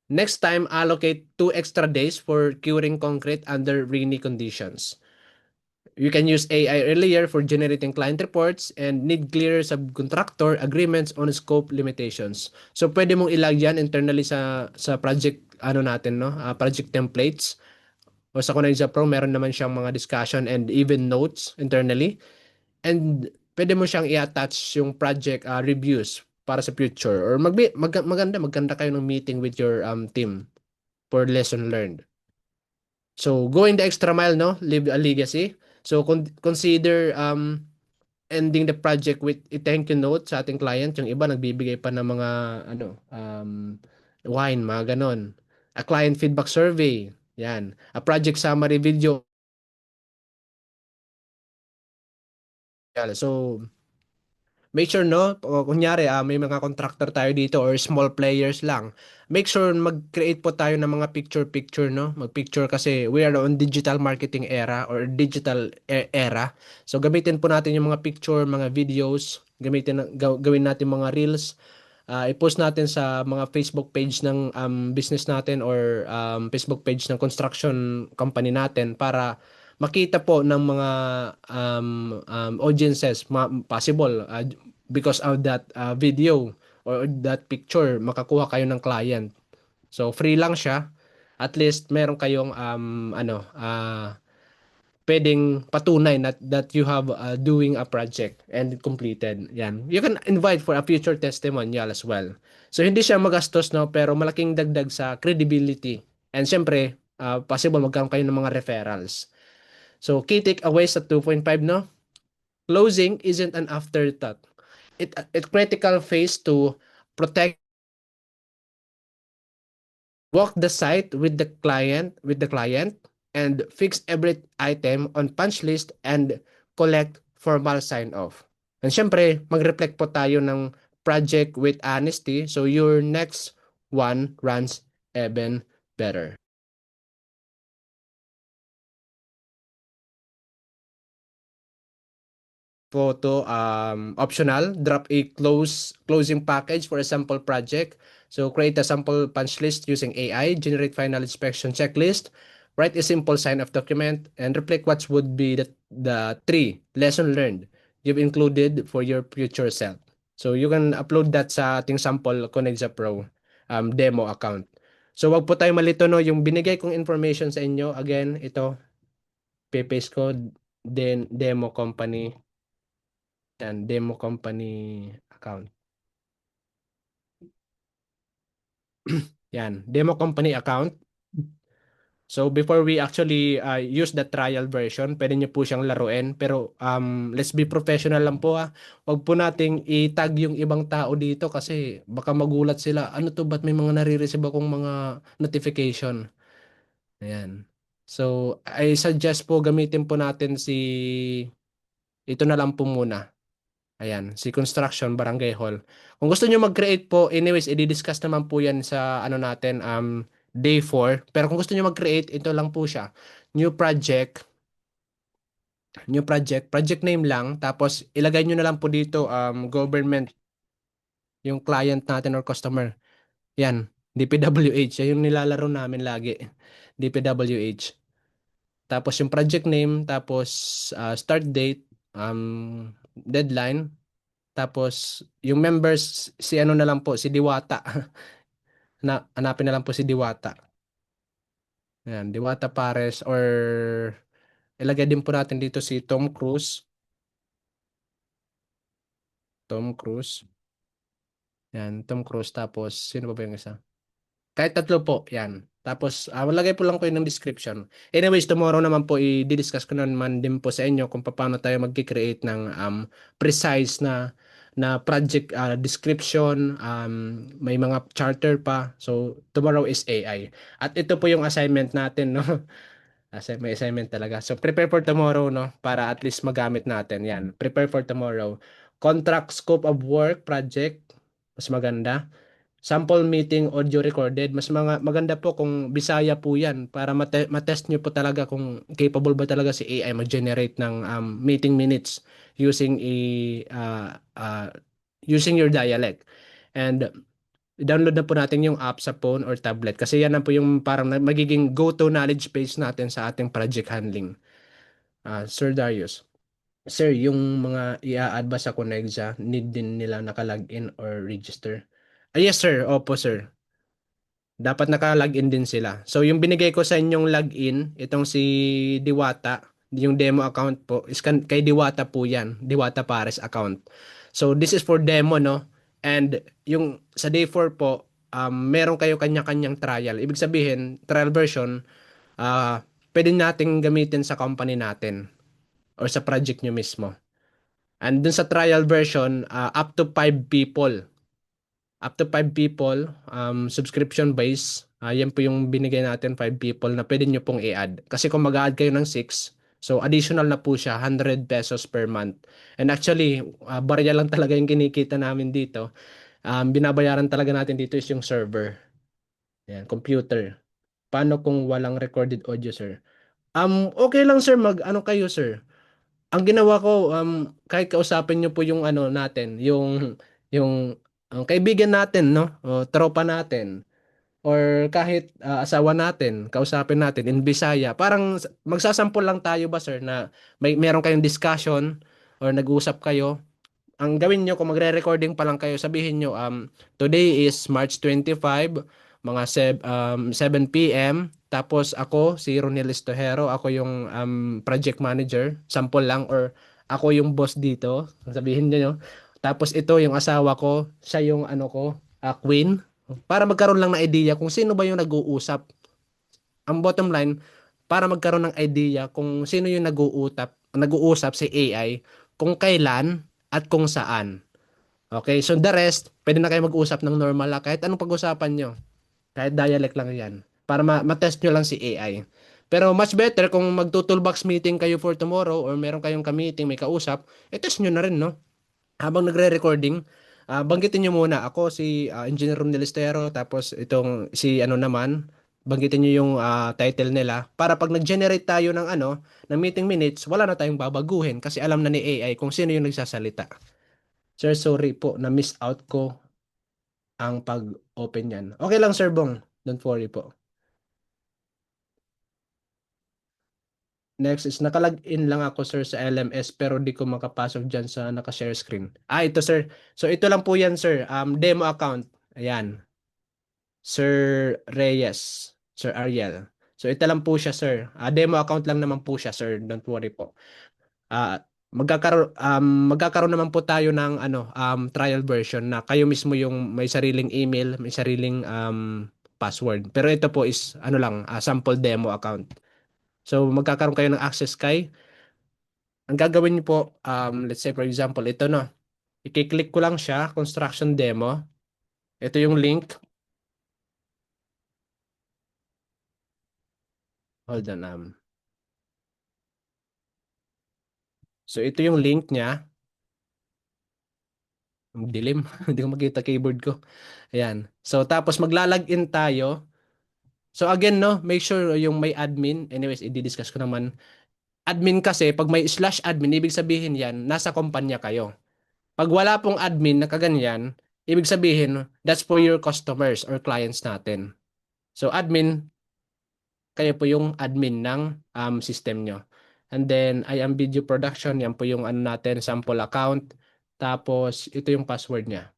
Next time, allocate 2 extra days for curing concrete under rainy conditions. You can use AI earlier for generating client reports and need clear subcontractor agreements on scope limitations. So pwede mong ilag yan internally sa project ano natin no, project templates. O sa Conaiza Pro meron naman siyang mga discussion and even notes internally. And pwede mo siyang i-attach yung project reviews para sa future or maganda kayo ng meeting with your team for lesson learned. So, going the extra mile, no? Leave a legacy. So, consider ending the project with a thank you note sa ating client. Yung iba nagbibigay pa ng mga ano, wine, mga ganon. A client feedback survey. Yan. A project summary video. So, make sure no, kunyari may mga contractor tayo dito or small players lang. Make sure mag-create po tayo ng mga picture no. Mag-picture kasi we are on digital marketing era or digital era. So gamitin po natin yung mga picture, mga videos, gawin natin mga reels. I-post natin sa mga Facebook page ng business natin or Facebook page ng construction company natin para makita po ng mga audiences possible because of that video or that picture makakuha kayo ng client. So free lang siya. At least meron kayong pwedeng patunay that you have doing a project and completed. Yan. You can invite for a future testimonial as well. So hindi siya magastos no pero malaking dagdag sa credibility. And syempre, possible magkaroon kayo ng mga referrals. So key takeaways sa 2.5 no. Closing isn't an afterthought. It critical phase to protect walk the site with the client and fix every item on punch list and collect formal sign off. And syempre, mag-reflect po tayo ng project with honesty so your next one runs even better. Photo optional, drop a closing package for a sample project. So create a sample punch list using AI, generate final inspection checklist, write a simple sign-off document, and reflect what would be the 3 lesson learned you've included for your future self. So you can upload that sa ating sample Conexa Pro demo account. So wag po tayo malito no, yung binigay kong information sa inyo, again, ito, paste ko, then demo company. Yan, demo company account. Yan, demo company account. So before we actually use the trial version, pwede nyo po siyang laruin. Pero let's be professional lang po ha. Huwag po nating i-tag yung ibang tao dito kasi baka magulat sila. Ano to, ba't may mga nare-receive akong mga notification? Ayan. So I suggest po gamitin po natin ito na lang po muna. Ayan, si Construction Barangay Hall. Kung gusto niyo mag-create po, anyways, i-discuss naman po yan sa ano natin, day 4. Pero kung gusto niyo mag-create, ito lang po siya. Project name lang, tapos ilagay niyo na lang po dito government, yung client natin or customer. Yan, DPWH, yan yung nilalaro namin lagi. DPWH. Tapos yung project name, tapos start date, deadline, Tapos yung members si ano na lang po, si Diwata. Hanapin na lang po si Diwata. Ayan, Diwata Pares or ilagay din po natin dito si Tom Cruise. Tom Cruise. Yan, Tom Cruise. Tapos, sino ba yung isa? Kahit tatlo po, yan. Tapos, malagay po lang ko yun ng description. Anyways, tomorrow naman po, i-discuss ko naman din po sa inyo kung paano tayo mag-create ng precise na project description. May mga charter pa. So, tomorrow is AI. At ito po yung assignment natin, no? May assignment talaga. So, prepare for tomorrow, no? Para at least magamit natin. Yan. Prepare for tomorrow. Contract, scope of work, project. Mas maganda. Sample meeting audio recorded. Maganda po kung Bisaya po yan para matest nyo po talaga kung capable ba talaga si AI mag-generate ng meeting minutes using uh, uh, using your dialect. And download na po natin yung app sa phone or tablet kasi yan na po yung parang magiging go-to knowledge base natin sa ating project handling. Sir Darius. Sir, yung mga i-add ba sa Connexa, need din nila naka-login or register? Yes sir, opo sir. Dapat naka-login din sila. So yung binigay ko sa inyong login, itong si Diwata, yung demo account po, is kay Diwata po yan. Diwata Pares account. So this is for demo, no? And yung sa day 4 po, meron kayo kanya-kanyang trial. Ibig sabihin, trial version, pwede nating gamitin sa company natin or sa project nyo mismo. And dun sa trial version, up to 5 people. Up to 5 people, subscription base. Yan po yung binigay natin, 5 people na pwede nyo pong i-add. Kasi kung mag-add kayo ng 6, so additional na po siya, 100 pesos per month. And actually, barya lang talaga yung kinikita namin dito. Binabayaran talaga natin dito is yung server. Yan, computer. Paano kung walang recorded audio, sir? Okay lang sir, ano kayo sir? Ang ginawa ko, kahit kausapin niyo po yung ano natin, yung ang kaibigan natin, no? O tropa natin or kahit asawa natin, kausapin natin in Bisaya. Parang magsasample lang tayo ba sir na meron kayong discussion or nag-uusap kayo, ang gawin nyo kung magre-recording pa lang kayo, sabihin nyo, today is March 25, mga 7 p.m. Tapos ako, si Ronel Estojero, ako yung project manager, sample lang, or ako yung boss dito, sabihin nyo. Tapos ito yung asawa ko, siya yung ano ko, queen. Para magkaroon lang ng idea kung sino ba yung nag-uusap. Ang bottom line, para magkaroon ng idea kung sino yung nag-uusap si AI, kung kailan at kung saan. Okay, so the rest, pwede na kayo mag-usap ng normal lang. Kahit anong pag-usapan nyo. Kahit dialect lang yan. Para ma-test nyo lang si AI. Pero much better kung magto-toolbox meeting kayo for tomorrow or meron kayong ka-meeting, may kausap, test nyo na rin, no? Habang nagre-recording, banggitin nyo muna. Ako si Engineer Ron Delistero, tapos itong si ano naman, banggitin nyo yung title nila para pag nag-generate tayo ng ano, ng meeting minutes, wala na tayong babaguhin kasi alam na ni AI kung sino yung nagsasalita. Sir, sorry po, na-miss out ko ang pag-open yan. Okay lang, Sir Bong. Don't worry po. Next is nakalag-in lang ako, sir, sa LMS pero di ko makapasok dyan sa naka-share screen. Ito, sir. So, ito lang po yan, sir. Demo account. Ayan. Sir Reyes. Sir Ariel. So, ito lang po siya, sir. Demo account lang naman po siya, sir. Don't worry po. Magkakaroon naman po tayo ng ano trial version na kayo mismo yung may sariling email, may sariling password. Pero ito po is ano lang, sample demo account. So magkakaroon kayo ng access kay. Ang gagawin niyo po, let's say for example, ito no. I-click ko lang siya, construction demo. Ito yung link. Hold on. So ito yung link niya. Ang dilim. Hindi ko makita keyboard ko. Ayan. So tapos maglalagin tayo. So again, no, make sure yung may admin. Anyways, i-discuss ko naman. Admin kasi, pag may slash admin, ibig sabihin yan, nasa kumpanya kayo. Pag wala pong admin na kaganyan, ibig sabihin, that's for your customers or clients natin. So admin, kayo po yung admin ng system nyo. And then, I am video production, yan po yung ano natin, sample account. Tapos, ito yung password niya.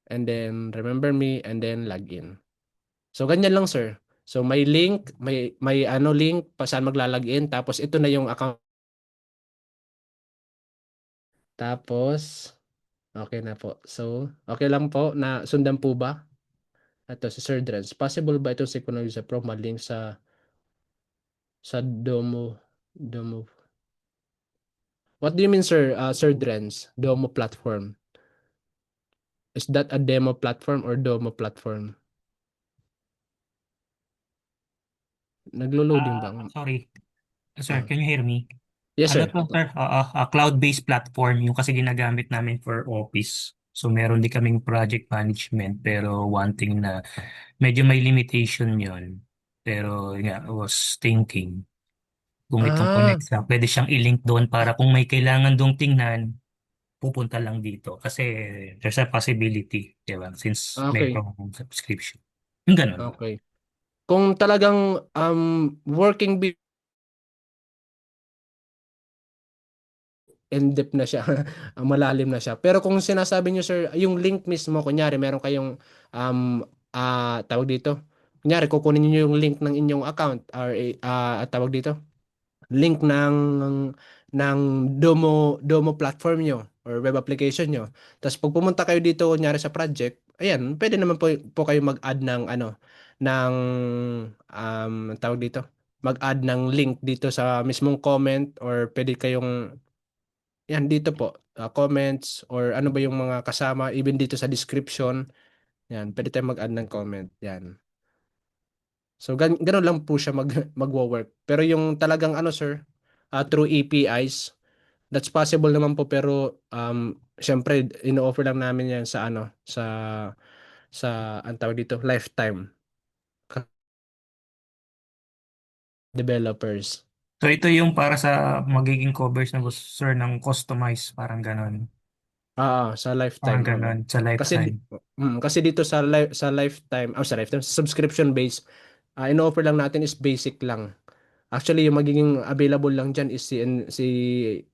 And then, remember me, and then login. So, ganyan lang, sir. So, may link, may ano link pa saan maglalagin. Tapos, ito na yung account. Tapos, okay na po. So, okay lang po na sundan po ba? Ito, si Sir Drens. Possible ba itong synchronous user pro link sa Domo? What do you mean, sir, Sir Drens? Domo platform. Is that a demo platform or Domo platform? Naglo-loading ba? Sorry. Sir, Ah. can you hear me? Yes, Ano sir. to, sir? Cloud-based platform yung kasi ginagamit namin for office. So meron din kaming project management pero one thing na medyo may limitation yon. Pero yeah, I was thinking kung itong Ah, connect sa, pwede siyang i-link doon para kung may kailangan dong tingnan, pupunta lang dito. Kasi there's a possibility, di ba? Since okay. mayroong subscription. Yung ganun. Okay. Kung talagang working in-depth na siya, malalim na siya. Pero kung sinasabi niyo, sir, yung link mismo, kunyari, meron kayong, tawag dito, kunyari, kukunin niyo yung link ng inyong account or, tawag dito, link ng Domo platform nyo or web application nyo. Tapos pag pumunta kayo dito kunyari sa project, ayan, pwede naman po kayo mag-add ng ng tawag dito, mag-add ng link dito sa mismong comment or pwede kayong yan dito po, comments or ano ba yung mga kasama even dito sa description. Yan, pwede tayong mag-add ng comment. Yan. So ganun lang po siya magwo-work. Pero yung talagang ano sir, through APIs, that's possible naman po pero syempre ino-offer lang namin 'yan sa ang tawag dito, lifetime developers. So ito yung para sa magiging covers na sir ng customize, parang ganon. Sa Parang lifetime, oo. ganon sa Kasi lifetime. kasi dito sa lifetime, sa lifetime, sa subscription base, ino-offer lang natin is basic lang. Actually, yung magiging available lang dyan is si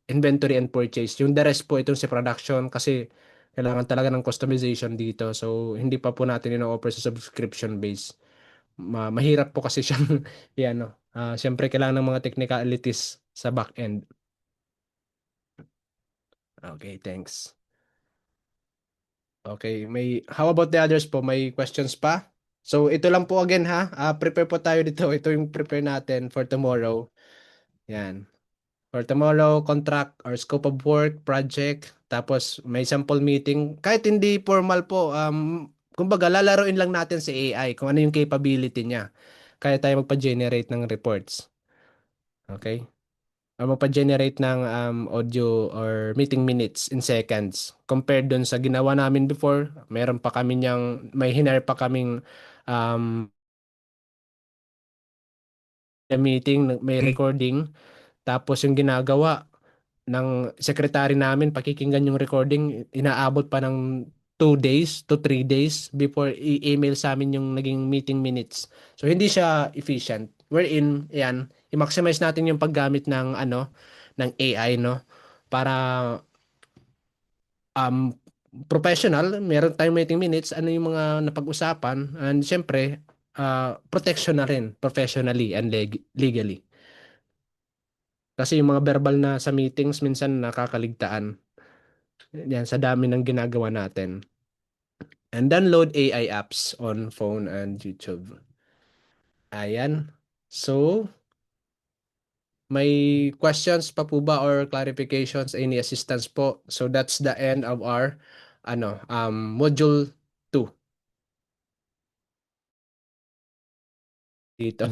inventory and purchase. Yung the rest po itong si production kasi kailangan talaga ng customization dito. So, hindi pa po natin ino-offer sa subscription base. Mahirap po kasi siyang, yan, no. Siyempre, kailangan ng mga technicalities sa back end. Okay, thanks. Okay, how about the others po? May questions pa? So, ito lang po again ha. Prepare po tayo dito. Ito yung prepare natin for tomorrow. Yan. For tomorrow, contract or scope of work, project, tapos may sample meeting. Kahit hindi formal po, kumbaga lalaruin lang natin si AI kung ano yung capability niya. Kaya tayo magpa-generate ng reports. Okay? O magpa-generate ng audio or meeting minutes in seconds. Compared dun sa ginawa namin before, meron pa kami may hinire pa kaming um, meeting, may Okay. recording, tapos yung ginagawa, ng secretary namin pakikinggan yung recording inaabot pa ng 2 days to 3 days before i-email sa amin yung naging meeting minutes. So hindi siya efficient. Wherein, yan, i-maximize natin yung paggamit ng AI, no? Para um professional, meron tayong meeting minutes, ano yung mga napag-usapan, and syempre, protection na rin professionally and legally. Kasi yung mga verbal na sa meetings minsan nakakaligtaan. Yan, sa dami ng ginagawa natin. And download AI apps on phone and YouTube. Ayan. So, may questions pa po ba or clarifications, any assistance po? So, that's the end of our module 2 dito.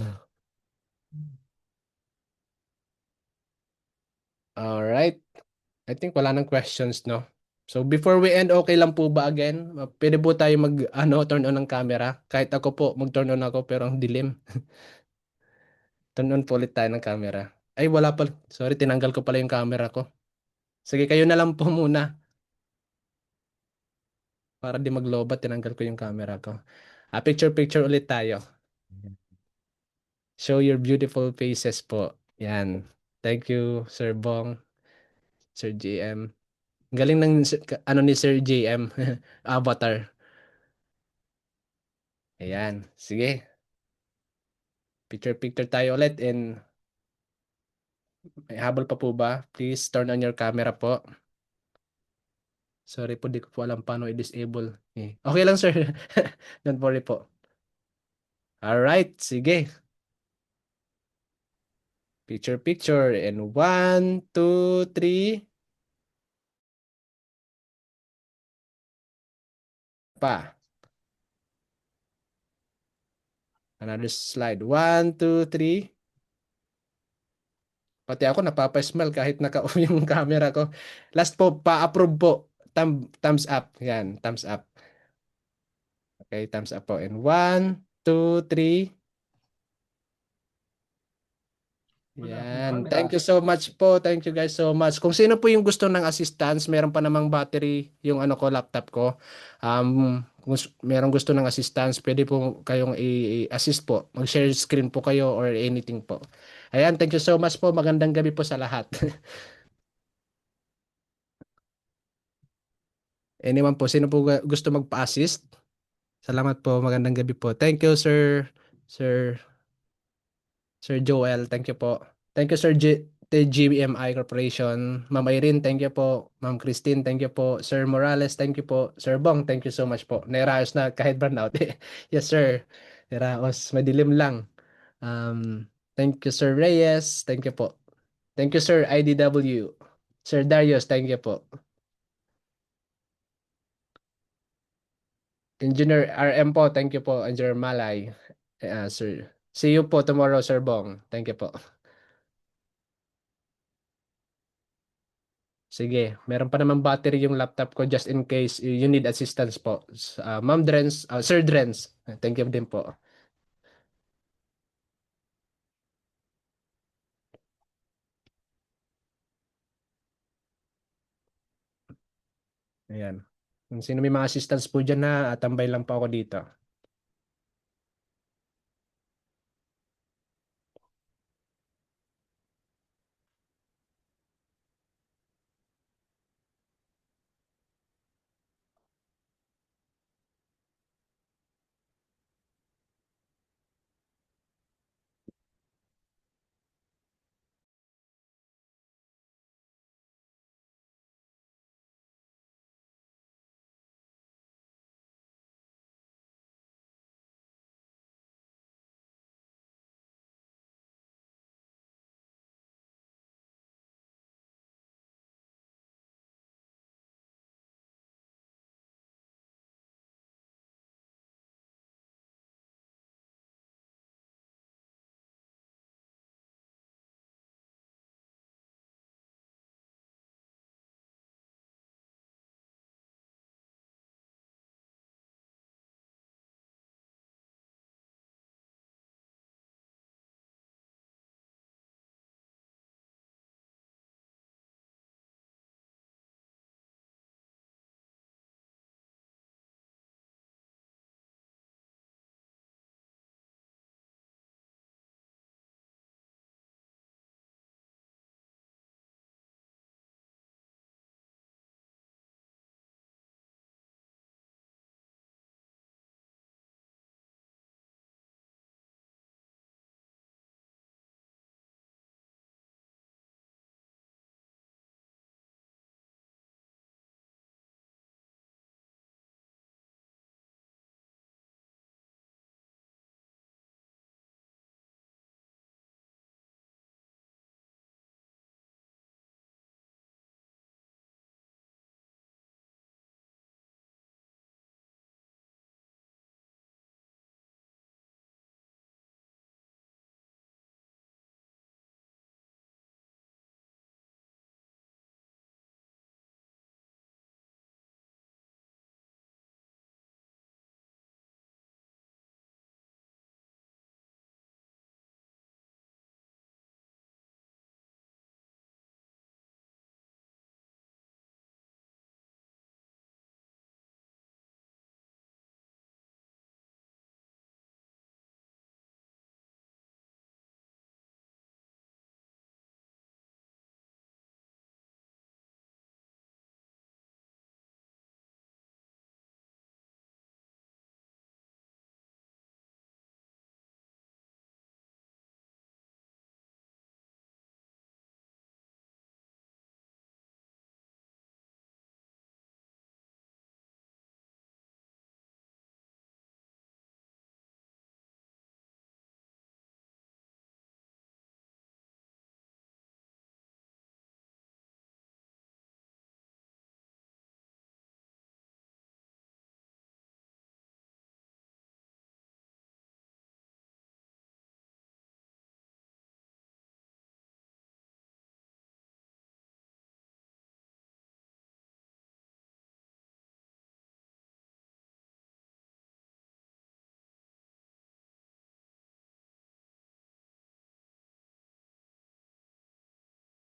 Alright. I think wala nang questions, no? So, before we end, okay lang po ba again? Pwede po tayo turn on ng camera. Kahit ako po, mag-turn on ako pero ang dilim. Turn on po ulit tayo ng camera. Ay, wala pa. Sorry, tinanggal ko pala yung camera ko. Sige, kayo na lang po muna. Para di maglobat, tinanggal ko yung camera ko. Picture-picture ulit tayo. Show your beautiful faces po. Yan. Thank you, Sir Bong, Sir GM. Galing ng ano ni Sir JM Avatar. Ayan. Sige. Picture tayo ulit and may habol pa po ba? Please turn on your camera po. Sorry po, di ko po alam paano i-disable. Okay lang, sir. Don't worry po. Alright, sige. Picture and 1, 2, 3. Pa. Another slide. 1, 2, 3. Pati ako napapa-smile kahit naka-off yung camera ko. Last po, pa-approve po. Thumbs up. Yan, thumbs up. Okay, thumbs up po. And 1, 2, 3. Yan. Thank you so much po. Thank you guys so much. Kung sino po yung gusto ng assistance, meron pa namang battery yung ano ko, laptop ko. Kung meron gusto ng assistance, pwede po kayong i-assist po. Mag-share screen po kayo or anything po. Ayan, thank you so much po. Magandang gabi po sa lahat. Anyone po, sino po gusto magpa-assist? Salamat po. Magandang gabi po. Thank you, Sir Sir Joel. Thank you po. Thank you, Sir GMI Corporation. Ma'am Irene, thank you po. Ma'am Christine, thank you po. Sir Morales, thank you po. Sir Bong, thank you so much po. Nairaos na kahit burnout. Yes, sir. Nairaos. Madilim lang. Thank you, Sir Reyes. Thank you po. Thank you, Sir IDW. Sir Darius, thank you po. Engineer RM po, thank you po. Engineer Malay. Sir. See you po tomorrow, Sir Bong. Thank you po. Sige, meron pa naman battery yung laptop ko just in case you need assistance po. Ma'am Drens, Sir Drens, thank you din po. Ayan. Kung sino may mga assistance po dyan na tambay lang po ako dito.